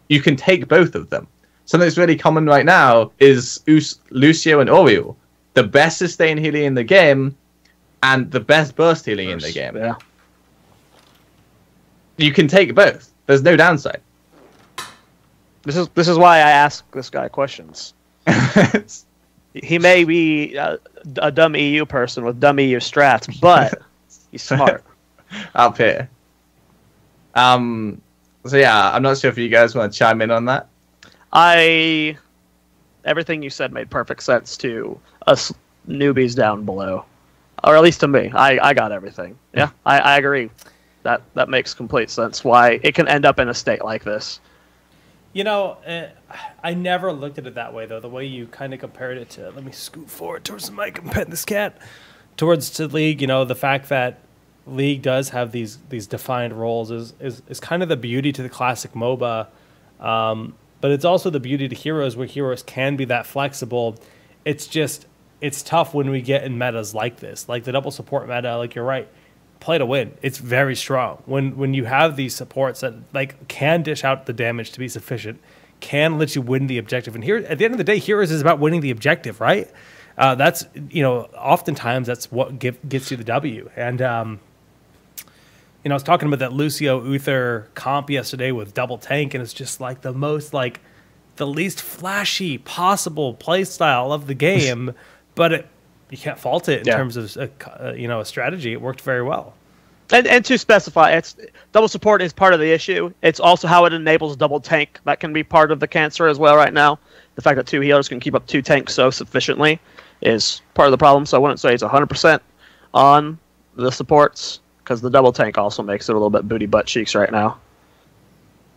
You can take both of them. Something that's really common right now is Lucio and Oriole, the best sustain healing in the game and the best burst healing in the game. Yeah. You can take both. There's no downside. This is why I ask this guy questions. He may be a dumb EU person with dumb EU strats, but he's smart. Up here. So yeah, I'm not sure if you guys want to chime in on that. Everything you said made perfect sense to us newbies down below, or at least to me. I got everything. Yeah, I agree. That makes complete sense. Why it can end up in a state like this. You know, I never looked at it that way, though. The way you kind of compared it to, let me scoot forward towards the mic and pet this cat, towards to League, you know, the fact that League does have these defined roles is kind of the beauty to the classic MOBA, but it's also the beauty to Heroes, where Heroes can be that flexible. It's just, it's tough when we get in metas like this, like the double support meta, like you're right. Play to win. It's very strong when you have these supports that like can dish out the damage to be sufficient, can let you win the objective. And here, at the end of the day, Heroes is about winning the objective, right? That's, you know, oftentimes that's what gets you the W. And you know, I was talking about that Lucio Uther comp yesterday with double tank, and it's just like the most like the least flashy possible play style of the game, but you can't fault it in terms of you know, a strategy. It worked very well. And to specify, it's double support is part of the issue. It's also how it enables double tank. That can be part of the cancer as well right now. The fact that 2 healers can keep up 2 tanks so sufficiently is part of the problem. So I wouldn't say it's 100% on the supports, because the double tank also makes it a little bit booty butt cheeks right now.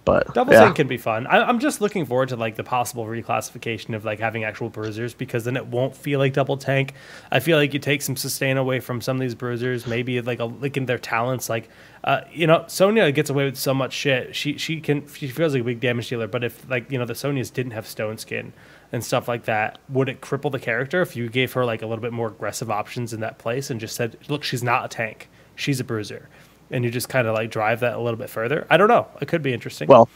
But double tank can be fun. I'm just looking forward to like the possible reclassification of like having actual bruisers, because then it won't feel like double tank. I feel like you take some sustain away from some of these bruisers, maybe like in their talents. Like you know, Sonya gets away with so much shit. She feels like a big damage dealer, but if like, you know, the Sonyas didn't have stone skin and stuff like that, would it cripple the character if you gave her like a little bit more aggressive options in that place and just said, look, she's not a tank, she's a bruiser, and you just kind of like drive that a little bit further? I don't know. It could be interesting. Well,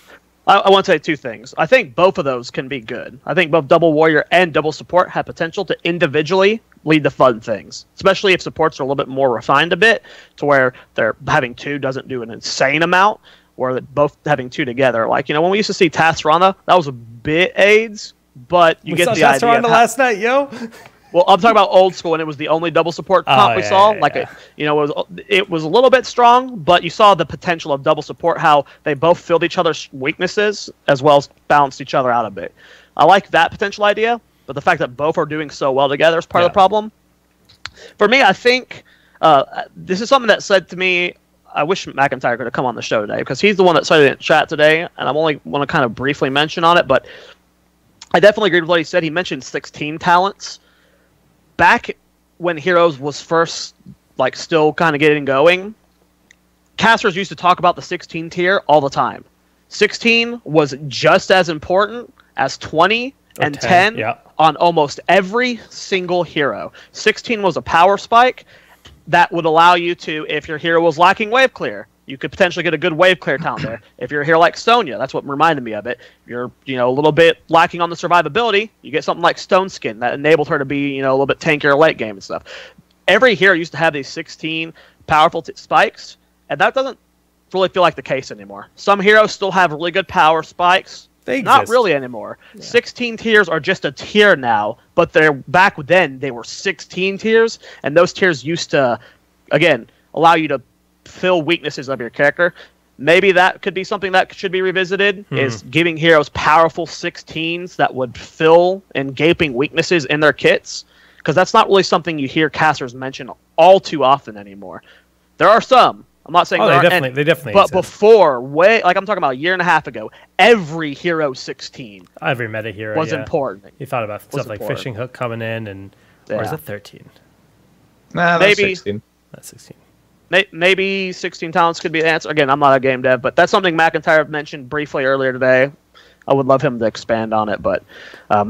I want to say 2 things. I think both of those can be good. I think both double warrior and double support have potential to individually lead to fun things, especially if supports are a little bit more refined a bit, to where they're having 2 doesn't do an insane amount, where both having 2 together. Like, you know, when we used to see Tasrana, that was a bit AIDS, but you get the idea. Tasrana last night, yo. Well, I'm talking about old school, and it was the only double support comp we saw. You know, it was a little bit strong, but you saw the potential of double support, how they both filled each other's weaknesses as well as balanced each other out a bit. I like that potential idea, but the fact that both are doing so well together is part of the problem. For me, I think this is something that said to me. I wish McIntyre could have come on the show today, because he's the one that said it in chat today, and I only want to kind of briefly mention on it, but I definitely agree with what he said. He mentioned 16 talents. Back when Heroes was first, like, still kind of getting going, casters used to talk about the 16 tier all the time. 16 was just as important as 20 and 10 on almost every single hero. 16 was a power spike that would allow you to, if your hero was lacking wave clear, you could potentially get a good wave clear talent there. If you're a hero like Sonya, that's what reminded me of it. If you're, you know, a little bit lacking on the survivability, you get something like Stone Skin that enabled her to be, you know, a little bit tankier late game and stuff. Every hero used to have these 16 powerful spikes, and that doesn't really feel like the case anymore. Some heroes still have really good power spikes. Not really anymore. 16 tiers are just a tier now, but they're back then they were 16 tiers, and those tiers used to, again, allow you to fill weaknesses of your character. Maybe that could be something that should be revisited, is giving heroes powerful 16s that would fill in gaping weaknesses in their kits, because that's not really something you hear casters mention all too often anymore. There are some. I'm not saying they definitely but exist. Before, like I'm talking about a year and a half ago, every hero 16 every meta hero was important. You thought about stuff like Fishing Hook coming in, and or is it 13? Nah, that's 16. That's 16. maybe 16 talents could be the answer. Again, I'm not a game dev, but that's something McIntyre mentioned briefly earlier today. I would love him to expand on it, but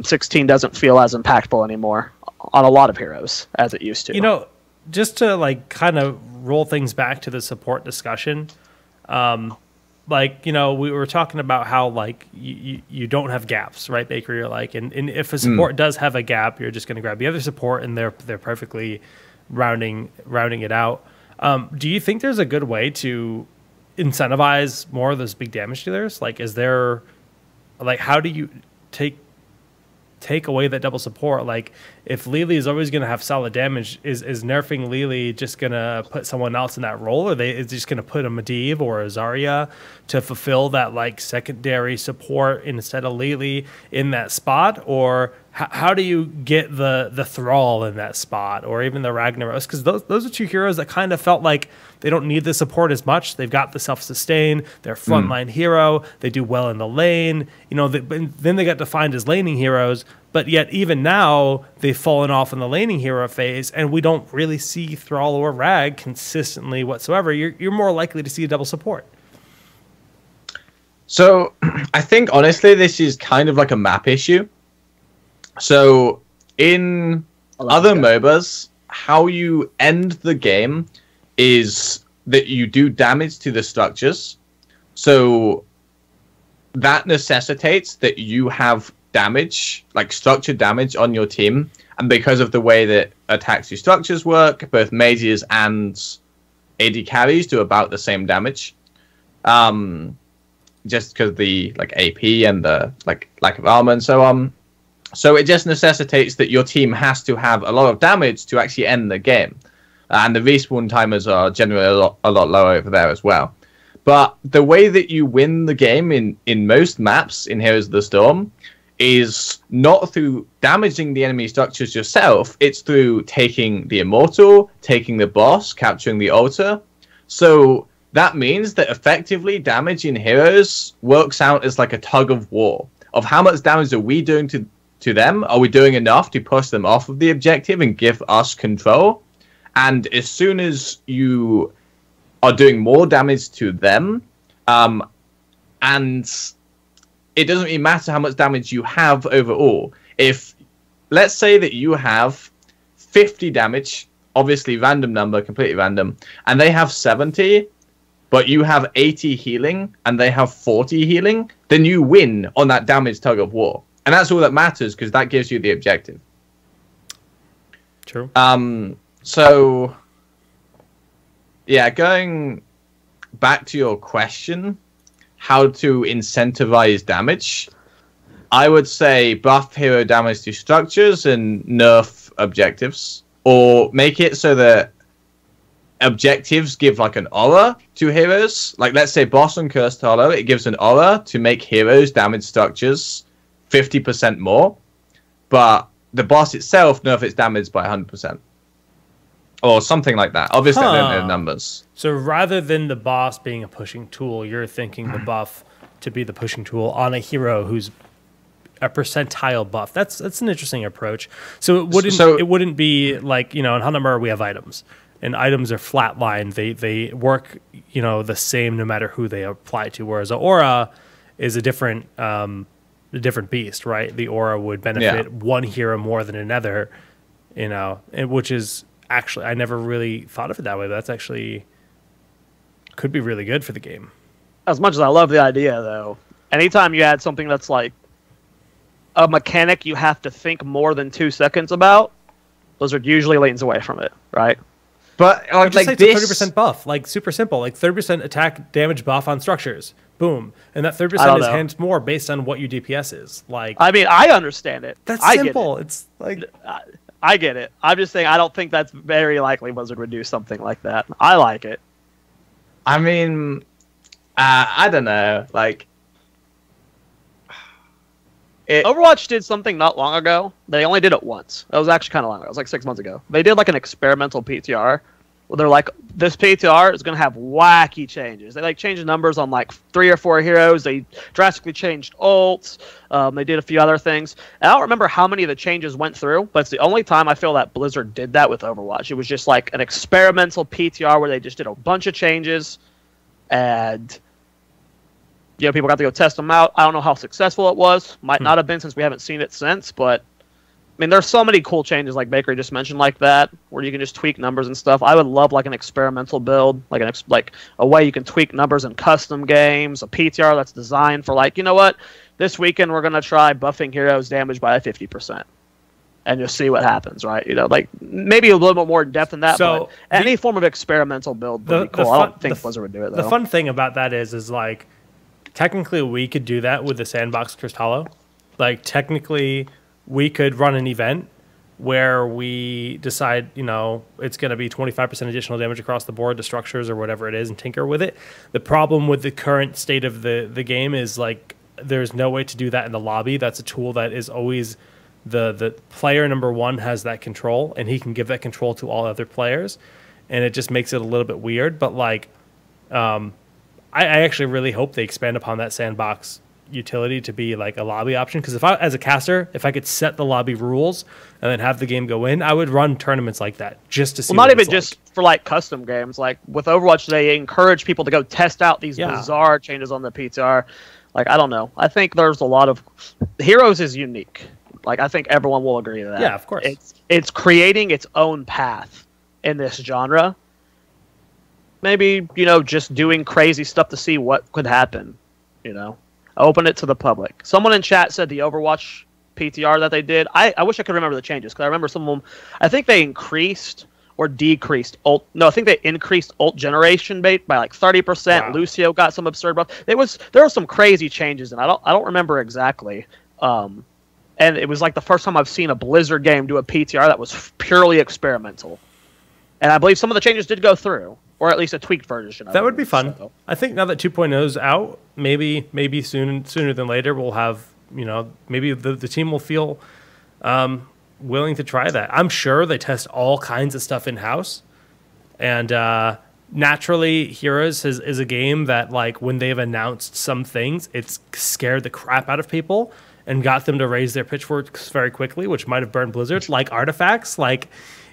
16 doesn't feel as impactful anymore on a lot of heroes as it used to. You know, just to like kind of roll things back to the support discussion, like, you know, we were talking about how like you don't have gaps, right, Baker? You're like, and if a support does have a gap, you're just going to grab the other support, and they're perfectly rounding it out. Do you think there's a good way to incentivize more of those big damage dealers? Like, is there, like, how do you take away that double support? Like, if Lily is always going to have solid damage, is nerfing Lily just going to put someone else in that role? Or is just going to put a Medivh or a Zarya to fulfill that like secondary support instead of Lily in that spot? Or how do you get the Thrall in that spot, or even the Ragnaros? Because those are two heroes that kind of felt like they don't need the support as much. They've got the self-sustain. They're frontline hero. They do well in the lane. You know, then they got defined as laning heroes. But yet, even now, they've fallen off in the laning hero phase, and we don't really see Thrall or Rag consistently whatsoever. You're more likely to see a double support. So, I think, honestly, this is kind of like a map issue. So, in other MOBAs, how you end the game is that you do damage to the structures. So, that necessitates that you have damage, like structure damage on your team, and because of the way that attacks to structures work, both mages and AD carries do about the same damage, just because the like AP and the like lack of armor and so on. So it just necessitates that your team has to have a lot of damage to actually end the game, and the respawn timers are generally a lot lower over there as well. But the way that you win the game in most maps in Heroes of the Storm is not through damaging the enemy structures yourself, it's through taking the Immortal, taking the boss, capturing the altar. So that means that effectively damage in heroes works out as like a tug of war of how much damage are we doing to them? Are we doing enough to push them off of the objective and give us control? And as soon as you are doing more damage to them, and it doesn't really matter how much damage you have overall. If, let's say that you have 50 damage, obviously random number, completely random, and they have 70, but you have 80 healing, and they have 40 healing, then you win on that damage tug of war. And that's all that matters, because that gives you the objective. True. So, yeah, going back to your question, how to incentivize damage, I would say buff hero damage to structures and nerf objectives, or make it so that objectives give like an aura to heroes. Like, let's say boss and cursed hollow, it gives an aura to make heroes damage structures 50% more, but the boss itself nerf its damage by 100%. Or something like that. Obviously, I don't know the numbers. So rather than the boss being a pushing tool, you're thinking the buff to be the pushing tool on a hero who's a percentile buff. That's an interesting approach. So it wouldn't be like, you know, in Hanamura we have items, and items are flatlined. They work, you know, the same no matter who they apply to. Whereas an aura is a different beast, right? The aura would benefit one hero more than another, you know, which is. Actually, I never really thought of it that way, but that's actually could be really good for the game. As much as I love the idea, though, anytime you add something that's like a mechanic you have to think more than 2 seconds about, Blizzard usually leans away from it, right? But like this, 30% buff, like super simple, like 30% attack damage buff on structures, boom, and that 30% is hence more based on what your DPS is. Like, I mean, I understand it. That's simple. It's like. I get it. I'm just saying I don't think that's very likely Blizzard would do something like that. I like it. I mean, I don't know. Like, Overwatch did something not long ago. They only did it once. That was actually kind of long ago. It was like 6 months ago. They did like an experimental PTR Well, they're like, this PTR is going to have wacky changes. They like changed numbers on like 3 or 4 heroes. They drastically changed ults. They did a few other things. And I don't remember how many of the changes went through, but it's the only time I feel that Blizzard did that with Overwatch. It was just like an experimental PTR where they just did a bunch of changes, and people got to go test them out. I don't know how successful it was. Might not have been, since we haven't seen it since, but I mean, there's so many cool changes, like Bakery just mentioned, like that, where you can just tweak numbers and stuff. I would love like an experimental build, like a way you can tweak numbers in custom games, a PTR that's designed for like, you know what, this weekend we're gonna try buffing heroes damage by 50%, and just see what happens, right? Like maybe a little bit more in depth than that. So but any form of experimental build would be cool. I don't think Blizzard would do it though. The fun thing about that is like, technically we could do that with the Sandbox Cursed Hollow. Like technically, we could run an event where we decide, it's going to be 25% additional damage across the board to structures or whatever it is, and tinker with it. The problem with the current state of the game is like there's no way to do that in the lobby. That's a tool that is always the player number 1 has that control, and he can give that control to all other players, and it just makes it a little bit weird. But like, I actually really hope they expand upon that Sandbox utility to be like a lobby option, because if I, as a caster, if I could set the lobby rules and then have the game go in, I would run tournaments like that just to see. Well, not even just for like custom games. Like with Overwatch, they encourage people to go test out these bizarre changes on the PTR. Like, I don't know. I think there's a lot of Heroes is unique. Like, I think everyone will agree to that. Yeah, of course. It's creating its own path in this genre. Maybe, just doing crazy stuff to see what could happen, Open it to the public. Someone in chat said the Overwatch PTR that they did. I wish I could remember the changes, because I remember some of them. I think they increased or decreased ult. No, I think they increased ult generation bait by like 30%. Wow. Lucio got some absurd buff. There were some crazy changes, and I don't remember exactly. And it was like the first time I've seen a Blizzard game do a PTR that was purely experimental. And I believe some of the changes did go through, or at least a tweaked version of it. That would be fun. So. I think now that 2.0 is out, maybe sooner than later we'll have, maybe the team will feel willing to try that. I'm sure they test all kinds of stuff in-house. And naturally, Heroes is a game that, like, when they've announced some things, it's scared the crap out of people and got them to raise their pitchforks very quickly, which might have burned Blizzard, like Artifacts. Like,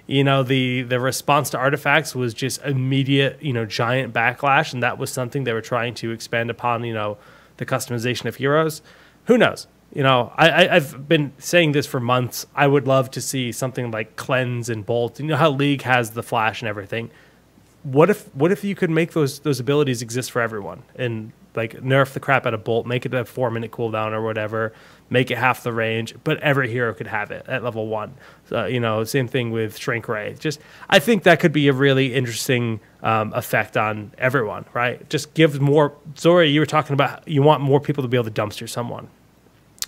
the response to Artifacts was just immediate, giant backlash, and that was something they were trying to expand upon, the customization of Heroes. Who knows? I've been saying this for months. I would love to see something like Cleanse and Bolt. How League has the Flash and everything. What if you could make those abilities exist for everyone, and like nerf the crap out of Bolt, make it a 4-minute cooldown or whatever, make it half the range, but every hero could have it at level 1. Same thing with Shrink Ray. I think that could be a really interesting effect on everyone, right? Just gives more. Zori, you were talking about you want more people to be able to dumpster someone.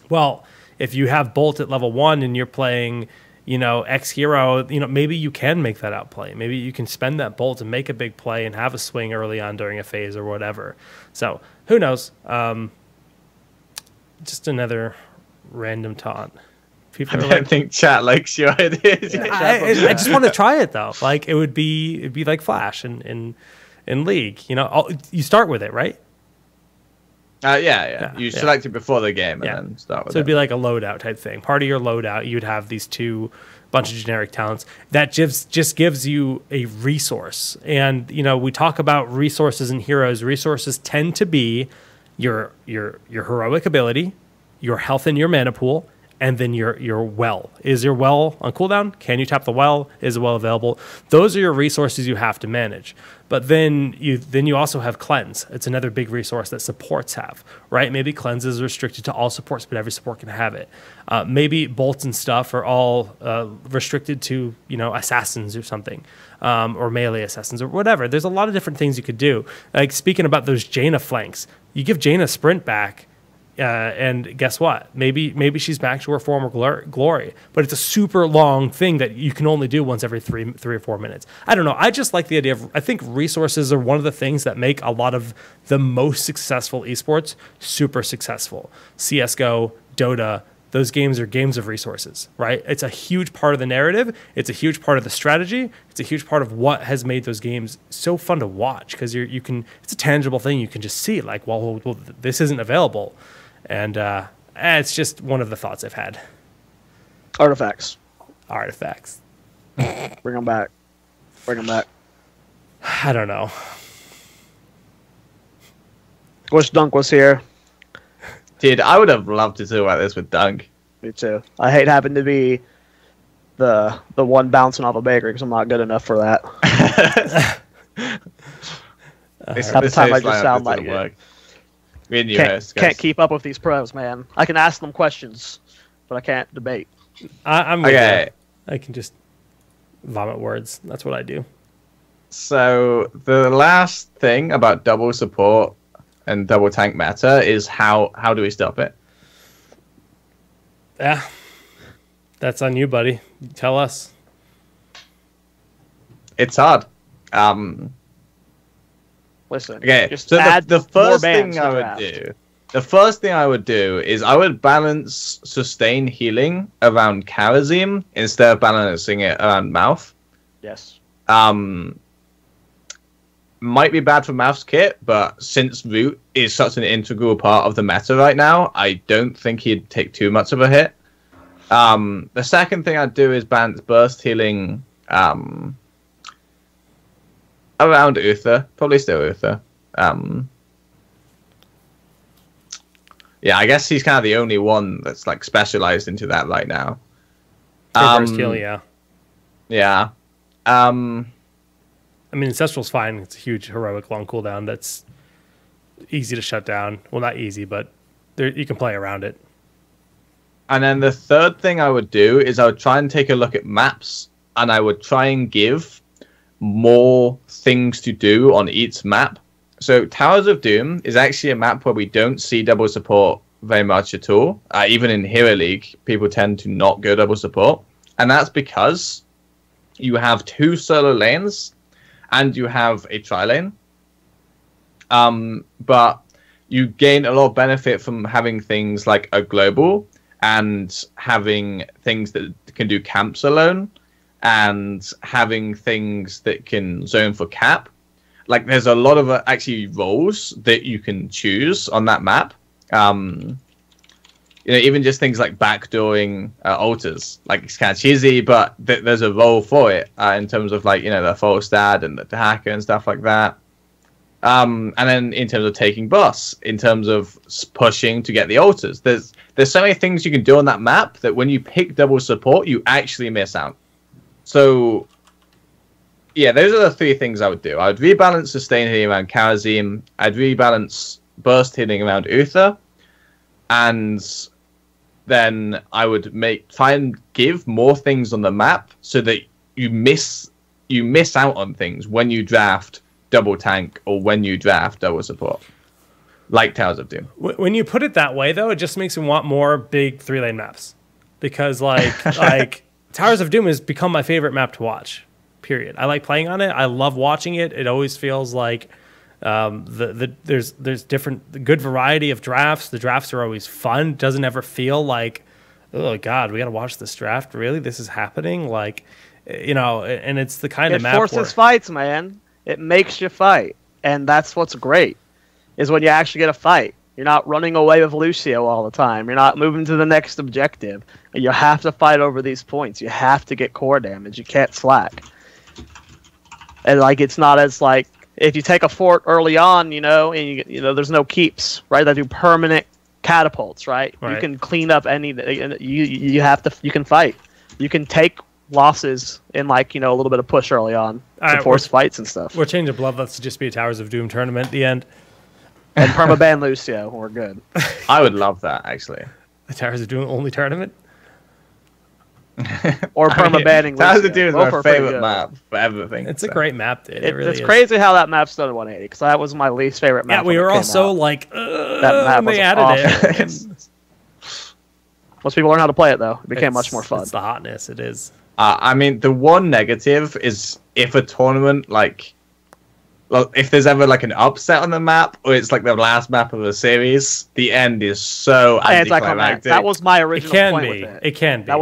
Well, if you have Bolt at level 1 and you're playing, X hero, maybe you can make that outplay. Maybe you can spend that Bolt and make a big play and have a swing early on during a phase or whatever. So who knows? Just another random taunt. I don't think chat likes your ideas. I just want to try it though. Like it'd be like Flash in League. You start with it, right? Yeah. You select it before the game and then start with it. So it'd be like a loadout type thing. Part of your loadout, you'd have these two bunch of generic talents that just gives you a resource. And we talk about resources in Heroes. Resources tend to be your heroic ability, your health and your mana pool, and then your well. Is your well on cooldown? Can you tap the well? Is the well available? Those are your resources you have to manage. But then you also have Cleanse. It's another big resource that supports have, right? Maybe Cleanse is restricted to all supports, but every support can have it. Maybe bolts and stuff are all restricted to assassins or something, or melee assassins or whatever. There's a lot of different things you could do. Like speaking about those Jaina flanks, you give Jaina sprint back. And guess what? Maybe she's back to her former glory, but it's a super long thing that you can only do once every 3 or 4 minutes. I don't know. I just like the idea of. I think resources are one of the things that make a lot of the most successful esports super successful. CS:GO, Dota, those games are games of resources, right? It's a huge part of the narrative. It's a huge part of the strategy. It's a huge part of what has made those games so fun to watch, because you can, it's a tangible thing. You can just see like, well, this isn't available. And it's just one of the thoughts I've had. Artifacts. Bring them back. I don't know. Wish Dunk was here. Dude, I would have loved to talk about this with Dunk. Me too. I hate having to be the one bouncing off a bakery because I'm not good enough for that. Half the time I just sound like it. Can't keep up with these pros, man. I can ask them questions, but I can't debate. I'm okay. I can just vomit words. That's what I do. So the last thing about double support and double tank meta is how do we stop it? Yeah, that's on you, buddy. Tell us. It's hard. Listen. Okay. Just so add the first more thing I would do is I would balance sustain healing around Karazim instead of balancing it around Mouth. Yes. Might be bad for Mouth's kit, but since Root is such an integral part of the meta right now, I don't think he'd take too much of a hit. The second thing I'd do is balance burst healing around Uther. Probably still Uther. Yeah, I guess he's kind of the only one that's like specialized into that right now. Burst heal, yeah. Yeah. I mean, Ancestral's fine. It's a huge heroic long cooldown that's easy to shut down. Well, not easy, but you can play around it. And then the third thing I would do is I would try and take a look at maps, and I would try and give more things to do on each map. So Towers of Doom is actually a map where we don't see double support very much at all. Even in Hero League, people tend to not go double support. And that's because you have 2 solo lanes and you have a tri-lane. But you gain a lot of benefit from having things like a global and having things that can do camps alone and having things that can zone for cap. Like, there's a lot of actually roles that you can choose on that map. Even just things like backdooring altars. Like, it's kind of cheesy, but there's a role for it in terms of, like, the Folstad and the hacker and stuff like that. And then in terms of taking boss, in terms of pushing to get the altars. There's so many things you can do on that map that when you pick double support, you actually miss out. So, yeah, those are the 3 things I would do. I would rebalance sustain healing around Karazim. I'd rebalance burst healing around Uther. And then I would try and give more things on the map so that you miss out on things when you draft double tank or when you draft double support, like Towers of Doom. When you put it that way, though, it just makes me want more big 3-lane maps, because like Towers of Doom has become my favorite map to watch. Period. I like playing on it. I love watching it. It always feels like there's different good variety of drafts. The drafts are always fun. Doesn't ever feel like, oh God, we got to watch this draft. Really, this is happening. Like, and it's the kind of map. It forces fights, man. It makes you fight, and that's what's great. Is when you actually get a fight. You're not running away with Lucio all the time. You're not moving to the next objective. You have to fight over these points. You have to get core damage. You can't slack. And like, it's not as like, if you take a fort early on, and there's no keeps, right? That do permanent catapults, right? You can clean up any. You can fight. You can take losses in a little bit of push early on to force fights and stuff. We're changing Bloodlust to just be a Towers of Doom tournament at the end. And permaban Lucio, we're good. I would love that, actually. The Towers of Doom only tournament. Or permabanning Lucio. Towers of Doom is my favorite map for everything. It's a great map, dude. It really it's crazy how that map's done at 180, because that was my least favorite map. Yeah, we were all so like, that map was added it. Once people learn how to play it, though, it became much more fun. It's the hotness, it is. I mean, the one negative is if a tournament if there's ever like an upset on the map, or it's like the last map of the series, the end is so anticlimactic. That was my original point with it. It can be.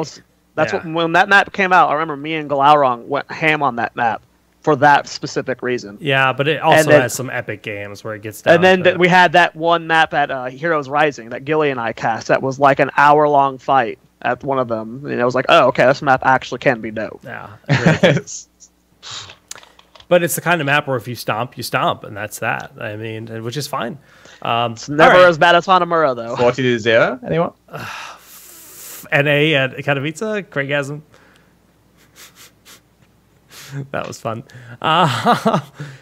That's what when that map came out. I remember me and Glaurung went ham on that map for that specific reason. Yeah, but it also has some epic games where it gets down. And then we had that one map at Heroes Rising that Gilly and I cast. That was like an hour-long fight at one of them. And I was like, oh, okay, this map actually can be dope. Yeah. Really. But it's the kind of map where if you stomp, you stomp, and that's that. I mean, which is fine. It's never as bad as Hanamura, though. 40-0, anyone? NA at Katowice, Craigasm. That was fun.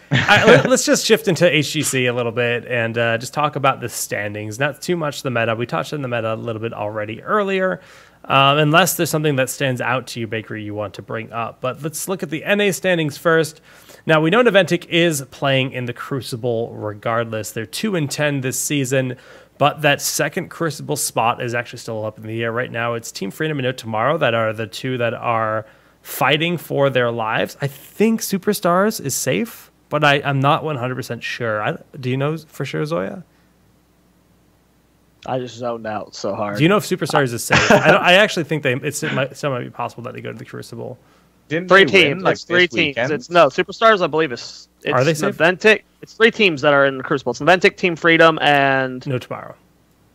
Let's just shift into HGC a little bit and just talk about the standings. Not too much the meta. We touched on the meta a little bit already earlier. Unless there's something that stands out to you, Bakery, you want to bring up. But let's look at the NA standings first. Now, we know Niantic is playing in the Crucible regardless. They're 2-10 this season, but that second Crucible spot is actually still up in the air right now. It's Team Freedom and No Tomorrow that are the two that are fighting for their lives. I think Superstars is safe, but I'm not 100% sure. Do you know for sure, Zoya? I just zoned out so hard. Do you know if Superstars is safe? I actually think it might be possible that they go to the Crucible. Three teams. It's 3 teams. It's Superstars. I believe it's are they safe? Niantic. It's 3 teams that are in the Crucible. It's Niantic, Team Freedom, and No Tomorrow.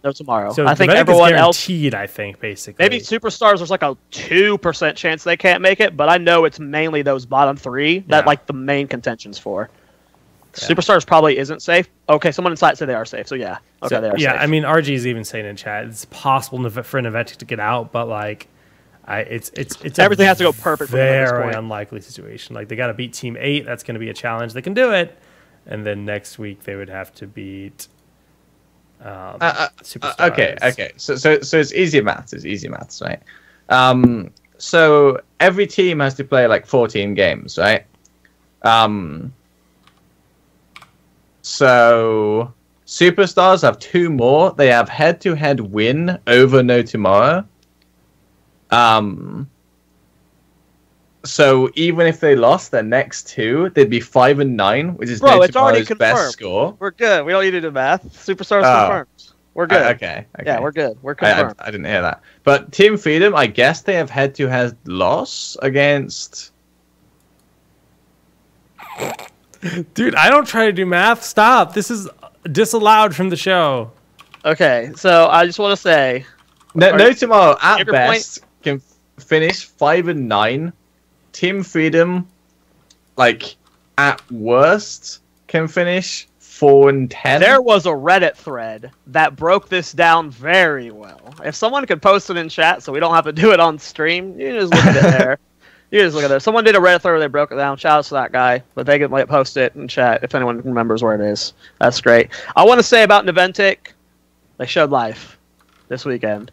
No Tomorrow. So I think Niantic everyone is else. Guaranteed, I think basically. Maybe Superstars. There's like a 2% chance they can't make it, but I know it's mainly those bottom 3 that like the main contention's for. Yeah. Superstars probably isn't safe. Okay, someone inside said they are safe, so yeah. Okay, they are safe. Yeah, I mean, RG is even saying in chat it's possible for Niantic to get out, but like, it's everything has to go perfect. Very unlikely situation. Like they got to beat Team 8. That's going to be a challenge. They can do it, and then next week they would have to beat. Superstars. Okay. So it's easy maths. It's easy maths, right? So every team has to play like 14 games, right? So Superstars have 2 more. They have head-to-head win over No Tomorrow. So even if they lost their next 2, they'd be 5-9, which is No Tomorrow's best score. We're good. We don't need to do math. Superstars confirmed. We're good. Okay. Yeah, we're good. We're confirmed. I didn't hear that. But Team Freedom, I guess they have head-to-head loss against. Dude, I don't try to do math. Stop. This is disallowed from the show. Okay, so I just want to say, No Tomorrow at best can finish 5-9. Team Freedom, like at worst, can finish 4-10. There was a Reddit thread that broke this down very well. If someone could post it in chat, so we don't have to do it on stream, you can just look at it there. You just look at it. Someone did a Reddit thread where they broke it down. Shout out to that guy, but they can post it in chat if anyone remembers where it is. That's great. I want to say about Niantic, they showed life this weekend.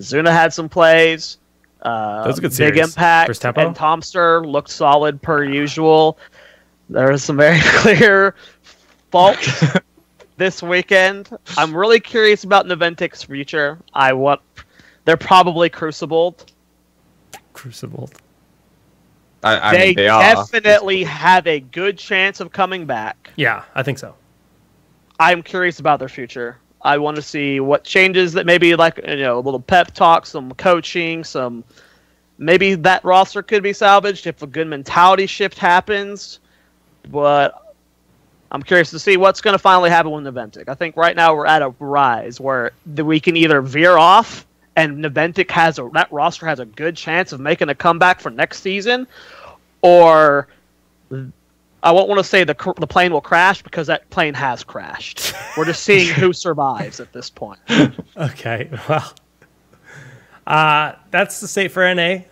Zuna had some plays. That was a good big series. impact, and Tomster looked solid per usual. There was some very clear faults this weekend. I'm really curious about Niantic's future. They're probably crucibled. I mean, they definitely have a good chance of coming back. Yeah, I think so. I'm curious about their future. I want to see what changes that maybe like a little pep talk, some coaching, maybe that roster could be salvaged if a good mentality shift happens. But I'm curious to see what's going to finally happen with Niantic. I think right now we're at a rise where we can either veer off and Niantic that roster has a good chance of making a comeback for next season, or I won't want to say the plane will crash because that plane has crashed. We're just seeing who survives at this point. Okay, well, that's the state for NA.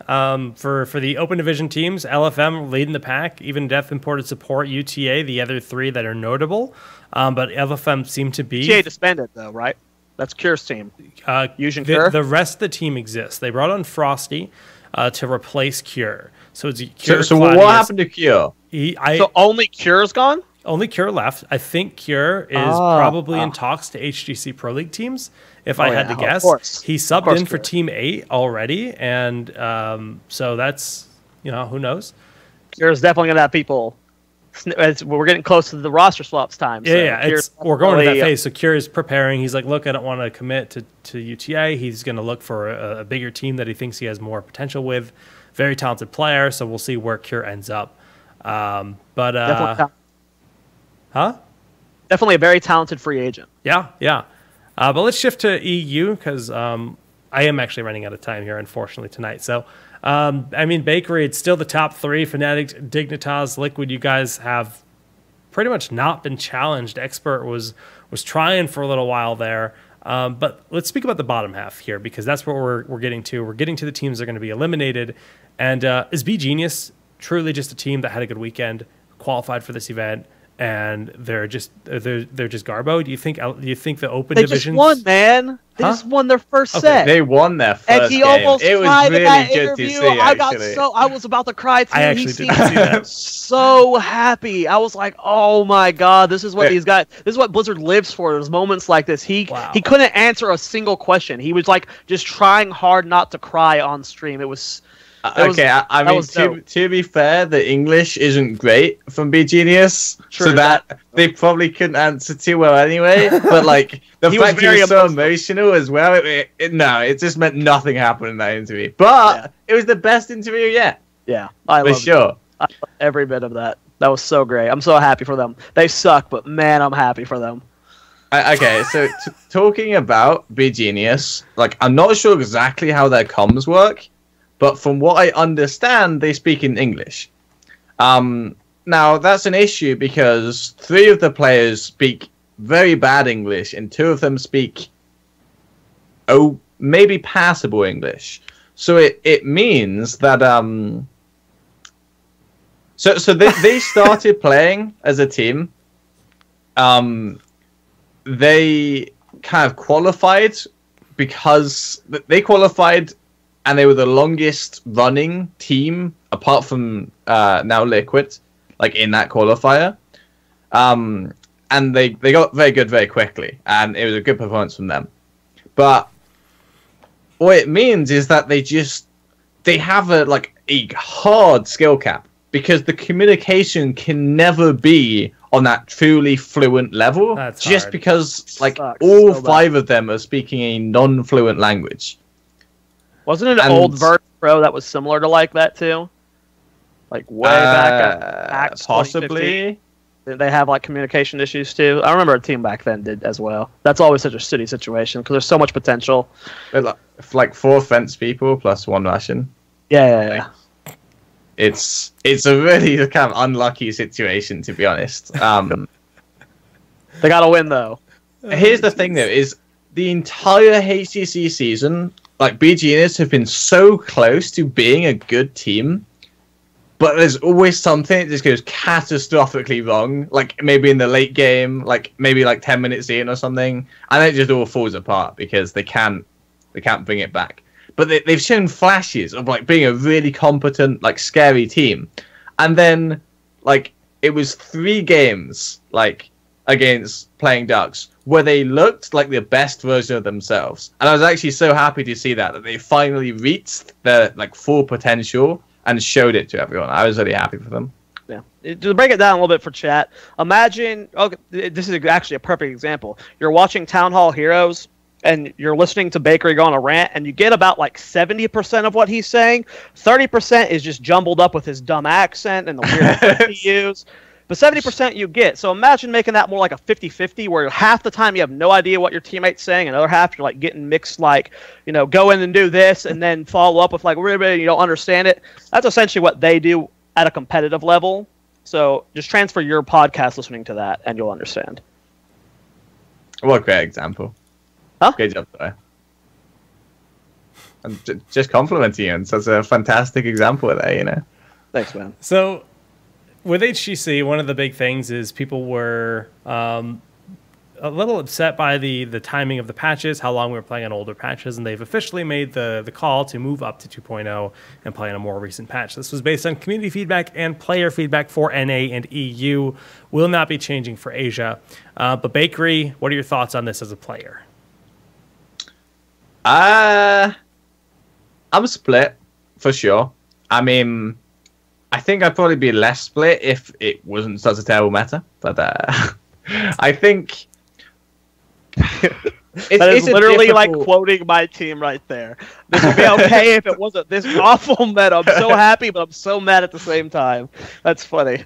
For the Open Division teams, LFM leading the pack, even Death Imported Support, UTA, the other 3 that are notable. But LFM seem to be... UTA disbanded, though, right? That's Cure's team. The rest of the team exists. They brought on Frosty to replace Cure. So it's Cure. So what happened to Cure? So only Cure's gone? Only Cure left. I think Cure is probably in talks to HGC Pro League teams, if I had to guess. He subbed in for Team 8 already, and so that's, who knows? Cure's definitely going to have people we're getting close to the roster swaps time. Yeah, we're going to that phase. So Cure preparing. He's like, look, I don't want to commit to UTA. He's going to look for a bigger team that he thinks he has more potential with. Very talented player. So we'll see where Cure ends up. Definitely a very talented free agent. Yeah. But let's shift to EU because I am actually running out of time here, unfortunately, tonight. So, Bakery, it's still the top 3. Fanatics, Dignitas, Liquid, you guys have pretty much not been challenged. Expert was trying for a little while there. But let's speak about the bottom half here because that's what we're getting to. We're getting to the teams that are going to be eliminated. And is B Genius truly just a team that had a good weekend, qualified for this event, and they're just Garbo? Do you think the open division? They just won, man. They just won their first set. They won their first and he game. Almost it was cried really in that good interview. to see. I was about to cry too. I actually didn't see that. So happy. I was like, oh my god, this is what these guys. This is what Blizzard lives for. There's moments like this. He couldn't answer a single question. He was like just trying hard not to cry on stream. It was. To be fair, the English isn't great from B Genius, True, so that they probably couldn't answer too well anyway. But like the fact he was so emotional as well, it just meant nothing happened in that interview. But it was the best interview yet. Yeah, I love every bit of that. That was so great. I'm so happy for them. They suck, but man, I'm happy for them. Okay, so talking about B Genius, like I'm not sure exactly how their comms work. But from what I understand, they speak in English. Now, that's an issue because 3 of the players speak very bad English, and 2 of them speak, maybe passable English. So it means that... So they started playing as a team. They kind of qualified because... They qualified... And they were the longest running team, apart from now Liquid, like in that qualifier. And they got very good very quickly, and it was a good performance from them. But what it means is that they have a hard skill cap because the communication can never be on that truly fluent level. That's just hard. Because all 5 of them are speaking a non-fluent language. Wasn't it an old Vert Pro that was similar to like that too? Like way back possibly. They have like communication issues too. I remember a team back then did as well. That's always such a shitty situation because there's so much potential. Like 4 fence people plus 1 Russian. Yeah. It's a really kind of unlucky situation, to be honest. They gotta win though. Here's the thing though: is the entire HCC season. Like, B Genius have been so close to being a good team, but there's always something that just goes catastrophically wrong. Like, maybe in the late game, maybe 10 minutes in or something, and it just all falls apart because they can't bring it back. But they've shown flashes of, being a really competent, scary team. And then, it was 3 games, against Playing Ducks, where they looked like the best version of themselves. And I was actually so happy to see that they finally reached their full potential and showed it to everyone. I was really happy for them. Yeah. To break it down a little bit for chat, imagine, this is actually a perfect example. You're watching TownHall Heroes and you're listening to Bakery go on a rant and you get about 70% of what he's saying. 30% is just jumbled up with his dumb accent and the weird words he used. But 70% you get. So imagine making that more like a 50-50 where half the time you have no idea what your teammate's saying and the other half you're getting mixed go in and do this and then follow up with really you don't understand it. That's essentially what they do at a competitive level. So just transfer your podcast listening to that and you'll understand. What a great example. Huh? Great job, though. I'm just complimenting you on such a fantastic example there, Thanks, man. So... with HGC, one of the big things is people were a little upset by the timing of the patches, how long we were playing on older patches, and they've officially made the call to move up to 2.0 and play on a more recent patch. This was based on community feedback and player feedback for NA and EU. Will not be changing for Asia. But Bakery, what are your thoughts on this as a player? I'm split, for sure. I mean... I think I'd probably be less split if it wasn't such a terrible meta. But I think that is literally like quoting my team right there. This would be okay if it wasn't this awful meta. I'm so happy, but I'm so mad at the same time. That's funny.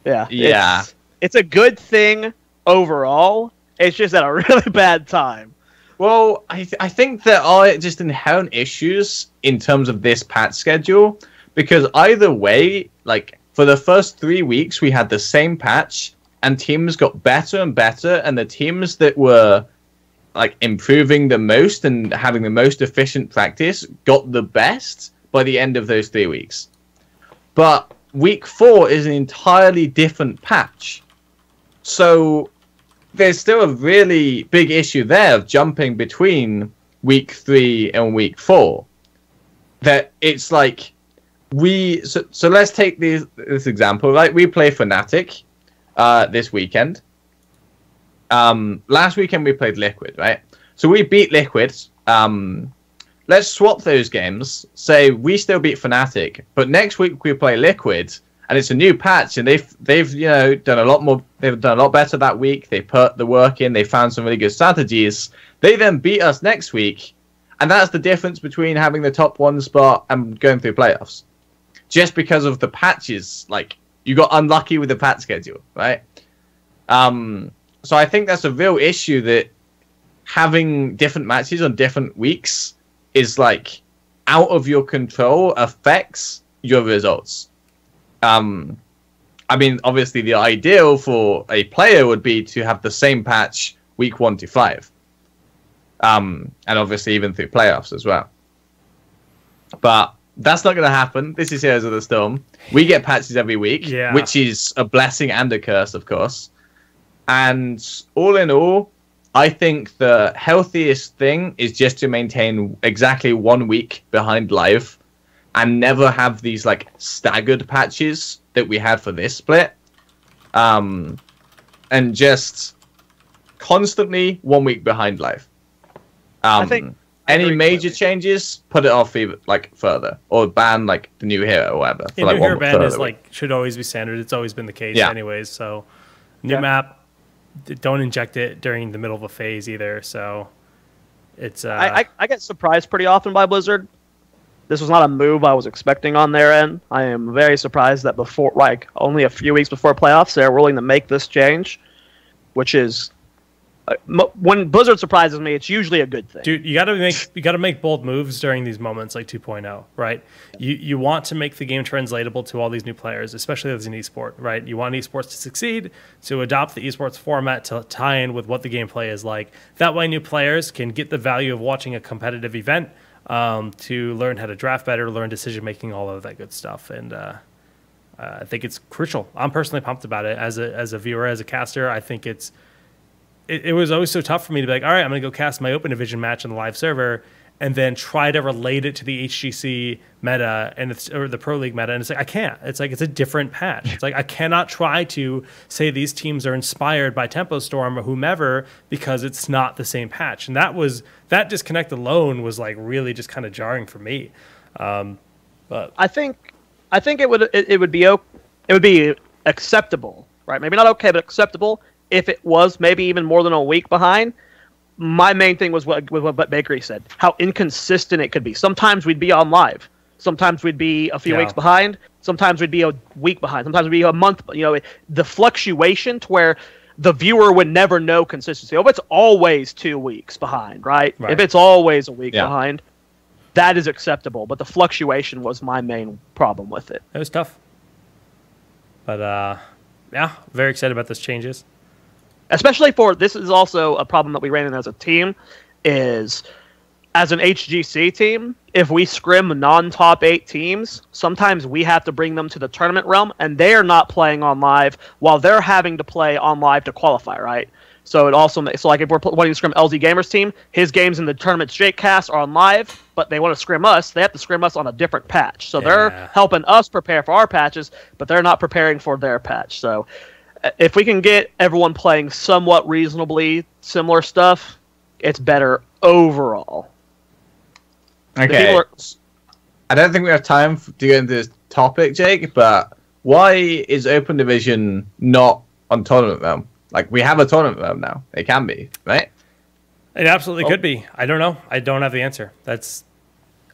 Yeah. It's a good thing overall. It's just at a really bad time. Well, I think there are just inherent issues in terms of this patch schedule, because either way, like for the first 3 weeks we had the same patch and teams got better and better, and the teams that were like improving the most and having the most efficient practice got the best by the end of those 3 weeks. But week 4 is an entirely different patch. So there's still a really big issue there of jumping between week 3 and week 4. That it's like so let's take this example, right? We play Fnatic this weekend. Last weekend we played Liquid, right? So we beat Liquid. Let's swap those games. Say we still beat Fnatic, but next week we play Liquid. And it's a new patch, and they've done a lot more. They've done a lot better that week. They put the work in. They found some really good strategies. They then beat us next week, and that's the difference between having the top 1 spot and going through playoffs. Just because of the patches, like you got unlucky with the patch schedule, right? So I think that's a real issue, that having different matches on different weeks is like out of your control, affects your results. I mean, obviously, the ideal for a player would be to have the same patch week 1 to 5, and obviously even through playoffs as well. But that's not going to happen. This is Heroes of the Storm. We get patches every week, which is a blessing and a curse, of course. And all in all, I think the healthiest thing is just to maintain exactly 1 week behind live, and never have these like staggered patches that we had for this split, and just constantly 1 week behind live. I think any major changes, put it off even like further, or ban like the new hero or whatever. Yeah, new hero ban is like should always be standard. It's always been the case, anyways. So new map, don't inject it during the middle of a phase either. So it's I get surprised pretty often by Blizzard. This was not a move I was expecting on their end. I am very surprised that before, like, only a few weeks before playoffs, they're willing to make this change, which is, when Blizzard surprises me, it's usually a good thing. Dude, you gotta make bold moves during these moments like 2.0, right? You want to make the game translatable to all these new players, especially as an esport, right? You want esports to succeed, to adopt the esports format to tie in with what the gameplay is like. That way, new players can get the value of watching a competitive event. To learn how to draft better, learn decision making, all of that good stuff, and I think it's crucial. I'm personally pumped about it as a viewer, as a caster. I think it was always so tough for me to be like, all right, I'm gonna go cast my Open Division match on the live server, and then try to relate it to the HGC meta or the Pro League meta, and it's like I can't. It's like it's a different patch. It's like I cannot try to say these teams are inspired by Tempo Storm or whomever because it's not the same patch. And that disconnect alone was like really just kind of jarring for me. But I think it would be acceptable, right? Maybe not okay, but acceptable if it was maybe even more than a week behind. My main thing was what Bakery said, how inconsistent it could be. Sometimes we'd be on live. Sometimes we'd be a few weeks behind. Sometimes we'd be a week behind. Sometimes we'd be a month. The fluctuation to where the viewer would never know consistency. If it's always 2 weeks behind, right? If it's always a week behind, that is acceptable. But the fluctuation was my main problem with it. It was tough. But, very excited about those changes. Especially this is also a problem that we ran in as a team, is as an HGC team, if we scrim non-top 8 teams, sometimes we have to bring them to the tournament realm, and they are not playing on live while they're having to play on live to qualify, right? So it also makes, so like if we're wanting to scrim LZ Gamer's team, his games in the tournament straight cast are on live, but they want to scrim us, they have to scrim us on a different patch. So they're helping us prepare for our patches, but they're not preparing for their patch. So if we can get everyone playing somewhat reasonably similar stuff, it's better overall. Okay. I don't think we have time to get into this topic, Jake, but why is Open Division not on tournament realm? Like, we have a tournament realm now. It can be, right? It absolutely could be. I don't know. I don't have the answer. That's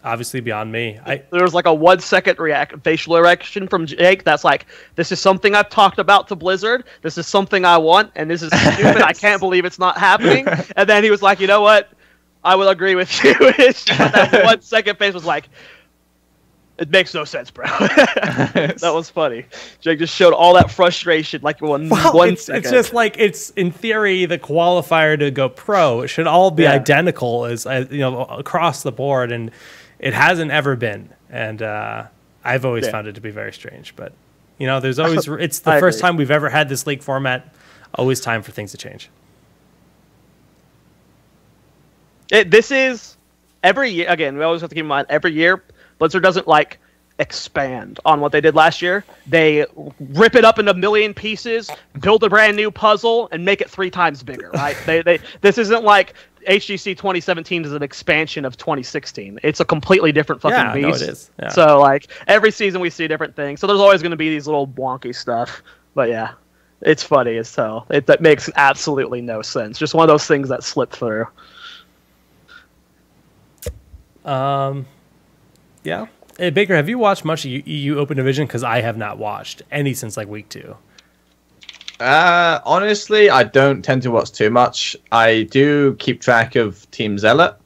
obviously beyond me. There was like a 1 second facial reaction from Jake that's like, this is something I've talked about to Blizzard. This is something I want, and this is stupid. I can't believe it's not happening. And then he was like, you know what? I will agree with you. That 1 second face was like, it makes no sense, bro. That was funny. Jake just showed all that frustration like one second. It's just like, it's in theory the qualifier to go pro. It should all be identical as across the board, and it hasn't ever been. And I've always found it to be very strange. But there's always it's the first time we've ever had this league format. Always time for things to change. This is every year. Again, we always have to keep in mind every year Blizzard doesn't like expand on what they did last year. They rip it up into a million pieces, build a brand new puzzle, and make it 3 times bigger. Right? This isn't like HGC 2017 is an expansion of 2016. It's a completely different fucking beast. No, it is. Yeah. So like every season we see different things. So there's always going to be these little wonky stuff. But yeah, it's funny as hell. That makes absolutely no sense. Just one of those things that slip through. Yeah. Hey, Baker, have you watched much of EU Open Division? Because I have not watched any since like week 2. Honestly, I don't tend to watch too much. I do keep track of Team Zealot,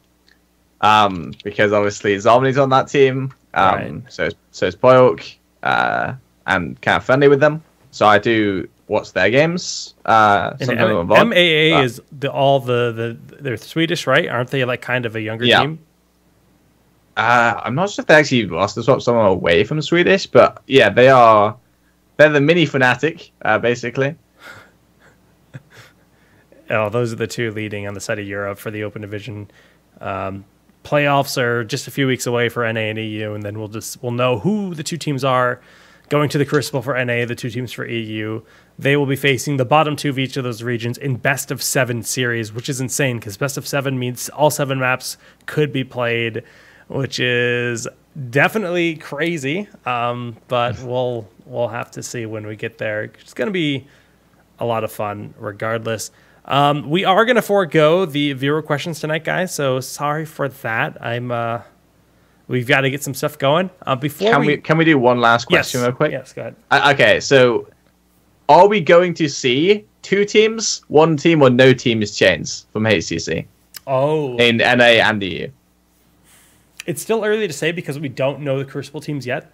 because obviously Zomnie's on that team. Right. So is Boyok, and kind of friendly with them. So I do watch their games. Sometimes I'm involved. MAA is they're Swedish, right? Aren't they like kind of a younger team? I'm not sure if they actually lost to swap someone away from Swedish, but yeah, they're the mini Fnatic, basically. Oh, those are the 2 leading on the side of Europe for the Open Division. Playoffs are just a few weeks away for NA and EU, and then we'll know who the 2 teams are going to the Crucible for NA, the 2 teams for EU. They will be facing the bottom 2 of each of those regions in best of 7 series, which is insane because best of 7 means all 7 maps could be played, which is definitely crazy. But we'll have to see when we get there. It's going to be a lot of fun regardless. We are going to forego the viewer questions tonight, guys, so sorry for that. We've got to get some stuff going. Can we do one last question real quick? Yes, go ahead. Okay, so are we going to see 2 teams, 1 team, or no teams change from HCC? Oh. In NA and EU? It's still early to say because we don't know the Crucible teams yet.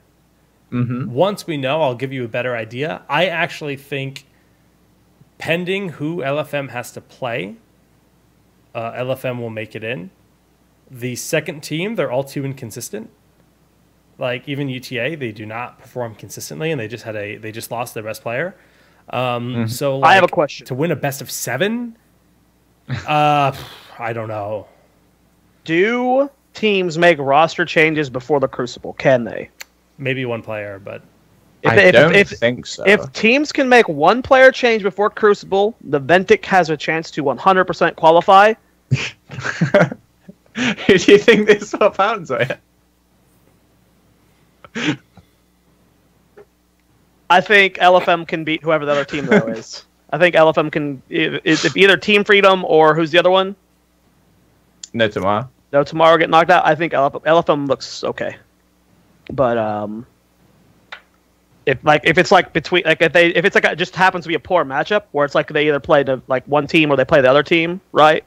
Mm-hmm. Once we know, I'll give you a better idea. I actually think, pending who LFM has to play, LFM will make it in. The second team, they're all too inconsistent. Like even UTA, they do not perform consistently, and they just lost their best player. So like, I have a question. To win a best of 7, I don't know. Do teams make roster changes before the Crucible? Can they? Maybe 1 player, but I don't think so. If teams can make 1 player change before Crucible, the Ventic has a chance to 100% qualify. Who do you think this swap happens with? I think LFM can beat whoever the other team though is. I think LFM can if either Team Freedom or who's the other one? No Tomorrow. No Tomorrow get knocked out. I think LFM looks okay, but if it's like between if it's like it just happens to be a poor matchup where it's like they either play the like one team or they play the other team, right?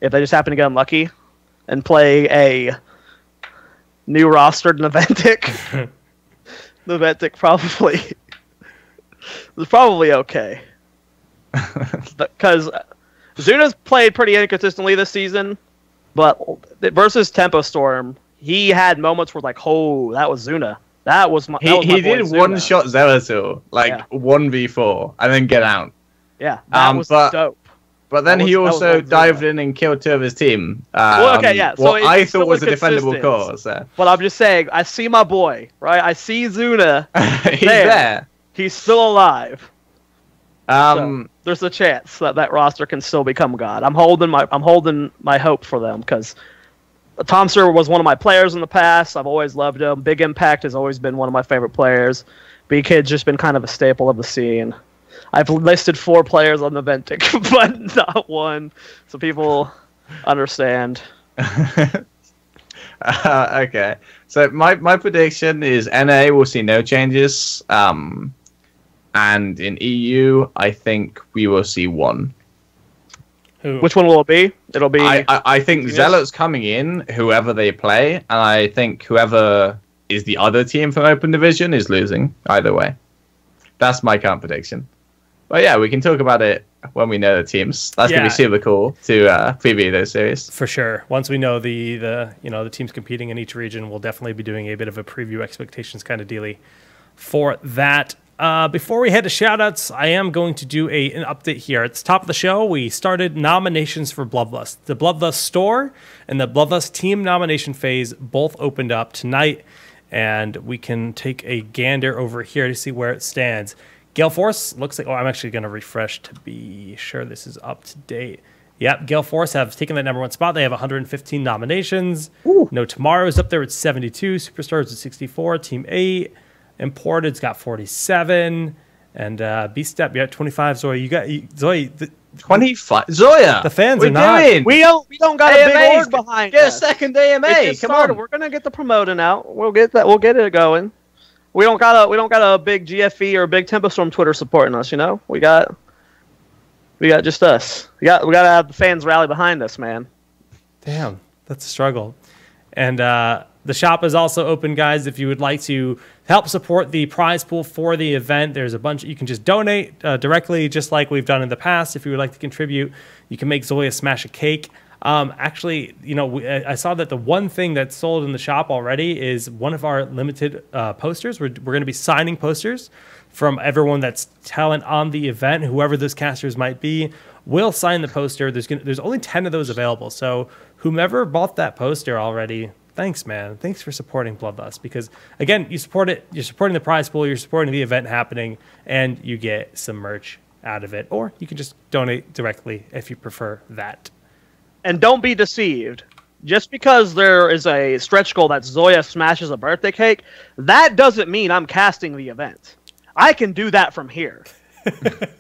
If they just happen to get unlucky and play a new rostered Ventic, the Ventic is probably okay. Because Zuna's played pretty inconsistently this season, but versus Tempo Storm, he had moments where like, oh, that was Zuna. That was my. He did one shot Zeratul, like 1v4, and then get out. Yeah, that was dope. But then he also dived in and killed 2 of his team. Well, okay, yeah. So what I thought was a defendable cause. But I'm just saying, I see my boy, right? I see Zuna. He's there. He's still alive. So there's a chance that roster can still become God. I'm holding my hope for them because Tom Sir was one of my players in the past. I've always loved him. Big Impact has always been one of my favorite players. B-Kid's just been kind of a staple of the scene. I've listed 4 players on the event ticket, but not one, so people understand. Okay, so my prediction is NA will see no changes, and in EU, I think we will see 1. Who? Which one will it be? It'll be... I think Zealot's coming in, whoever they play, and I think whoever is the other team from Open Division is losing, either way. That's my current prediction. But yeah, we can talk about it when we know the teams. That's going to be super cool to preview those series. For sure. Once we know the teams competing in each region, we'll definitely be doing a bit of a preview expectations kind of dealy for that. Before we head to shoutouts, I am going to do an update here. At the top of the show, we started nominations for Bloodlust. The Bloodlust store and the Bloodlust team nomination phase both opened up tonight, and we can take a gander over here to see where it stands. Gale Force looks like... Oh, I'm actually going to refresh to be sure this is up to date. Yep, Gale Force have taken that -- spot. They have 115 nominations. Ooh. No Tomorrow's up there at 72. Superstars at 64. Team 8. Imported's got 47. And B-Step, you're at 25. Zoe, you got... Zoe... 25. Zoya! The fans are not... doing? We don't got a big org behind Get us. a second AMA. Come on. We're gonna get the promoting out. We'll get that. We'll get it going. We don't got a big GFE or a big Tempo Storm Twitter supporting us. You know, we got just us. We got to have the fans rally behind us, man. Damn, that's a struggle. And the shop is also open, guys. If you would like to help support the prize pool for the event, there's a bunch. You can just donate directly, just like we've done in the past. If you would like to contribute, you can make Zoya smash a cake. Actually, I saw that the one thing that's sold in the shop already is one of our limited posters. We're going to be signing posters from everyone that's talent on the event. Whoever those casters might be will sign the poster. There's only 10 of those available. So whomever bought that poster already, thanks, man. Thanks for supporting Bloodlust, because again, you support it. You're supporting the prize pool. You're supporting the event happening, and you get some merch out of it. Or you can just donate directly if you prefer that. And don't be deceived. Just because there is a stretch goal that Zoya smashes a birthday cake, that doesn't mean I'm casting the event. I can do that from here.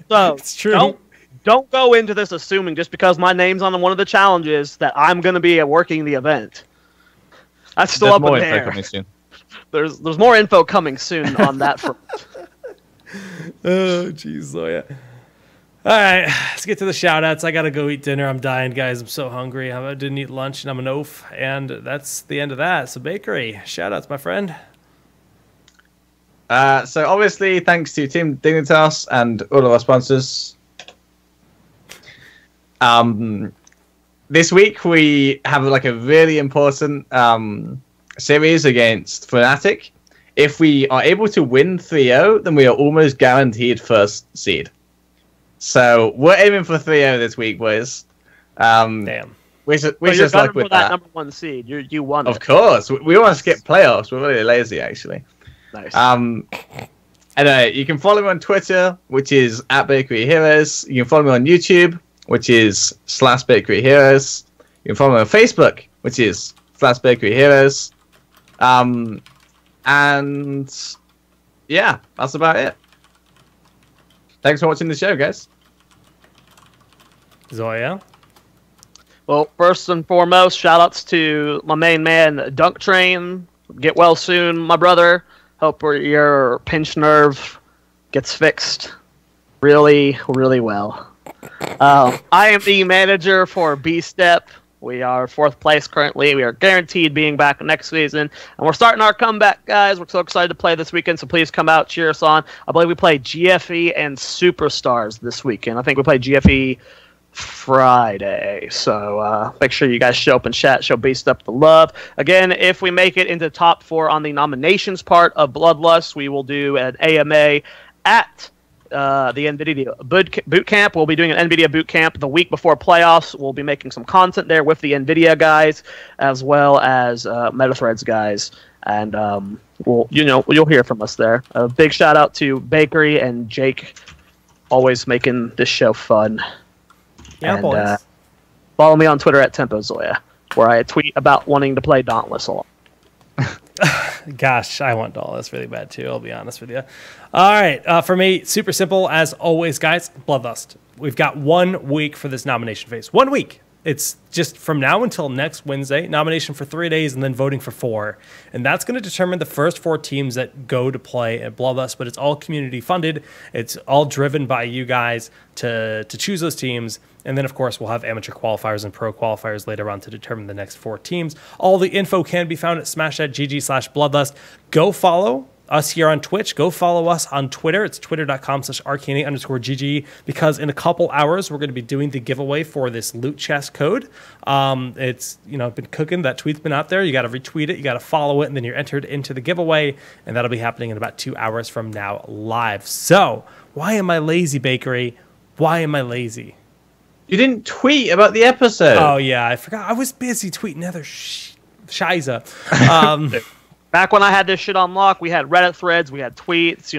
So it's true. Don't go into this assuming just because my name's on one of the challenges that I'm going to be working the event. That's still up in the air. There's more info coming soon on that front. Oh, jeez, Zoya. All right, let's get to the shout-outs. I got to go eat dinner. I'm dying, guys. I'm so hungry. I didn't eat lunch, and I'm an oaf. And that's the end of that. So, Bakery, shout-outs, my friend. So, obviously, thanks to Team Dignitas and all of our sponsors. This week, we have a really important series against Fnatic. If we are able to win 3-0, then we are almost guaranteed first seed. So we're aiming for 3-0 this week, boys. Damn. Wish us luck with that. Number 1 seed. You won. Of course. We want to skip playoffs. We're really lazy, actually. Nice. Anyway, you can follow me on Twitter, which is @BakeryHeroes. You can follow me on YouTube, which is /BakeryHeroes. You can follow me on Facebook, which is /BakeryHeroes. And yeah, that's about it. Thanks for watching the show, guys. Zoya? Well, first and foremost, shout-outs to my main man, Dunk Train. Get well soon, my brother. Hope your pinched nerve gets fixed really, really well. I am the manager for B-Step. We are 4th place currently. We are guaranteed being back next season. And we're starting our comeback, guys. We're so excited to play this weekend, so please come out, cheer us on. I believe we play GFE and Superstars this weekend. I think we play GFE Friday. So make sure you guys show up and chat, show Beast Up the love. Again, if we make it into top 4 on the nominations part of Bloodlust, we will do an AMA at the NVIDIA boot camp. We'll be doing an NVIDIA boot camp the week before playoffs. We'll be making some content there with the NVIDIA guys as well as MetaThreads guys, and you'll hear from us there. A big shout out to Bakery and Jake, always making this show fun. Yeah, and, boys. Follow me on Twitter @TempoZoya. where I tweet about wanting to play Dauntless a lot. Gosh, I want Dauntless really bad too, I'll be honest with you. All right, for me, super simple as always, guys. Bloodlust. We've got 1 week for this nomination phase. 1 week. It's just from now until next Wednesday, nomination for 3 days and then voting for 4. And that's going to determine the first 4 teams that go to play at Bloodlust, but it's all community funded. It's all driven by you guys to choose those teams. And then, of course, we'll have amateur qualifiers and pro qualifiers later on to determine the next 4 teams. All the info can be found at smash.gg/bloodlust. Go follow us here on Twitch. Go follow us on Twitter. It's twitter.com/arcane_GG, because in a couple hours, we're going to be doing the giveaway for this loot chest code. It's, been cooking. That tweet's been out there. You got to retweet it. You got to follow it, and then you're entered into the giveaway, and that'll be happening in about 2 hours from now live. So why am I lazy, Bakery? Why am I lazy? You didn't tweet about the episode. Oh, yeah. I forgot. I was busy tweeting other shiza. Back when I had this shit on lock, we had Reddit threads, we had tweets.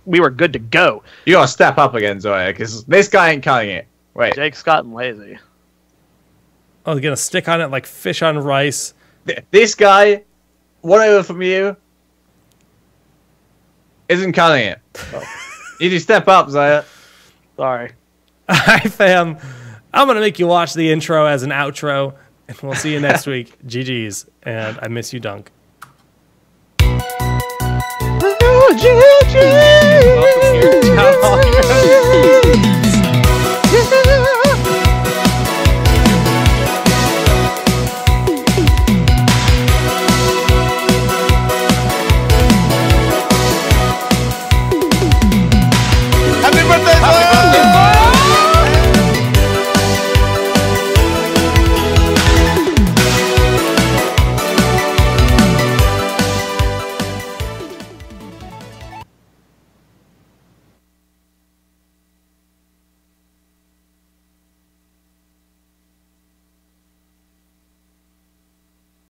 We were good to go. You gotta step up again, Zoya, because this guy ain't cutting it. Wait. Jake's gotten lazy. Oh, gonna stick on it like fish on rice. This guy, one over from you, isn't cutting it. You need to step up, Zoya. Sorry. Hi, fam. I'm going to make you watch the intro as an outro, and we'll see you next week. GG's, and I miss you, Dunk. GG! Welcome here to TownHall.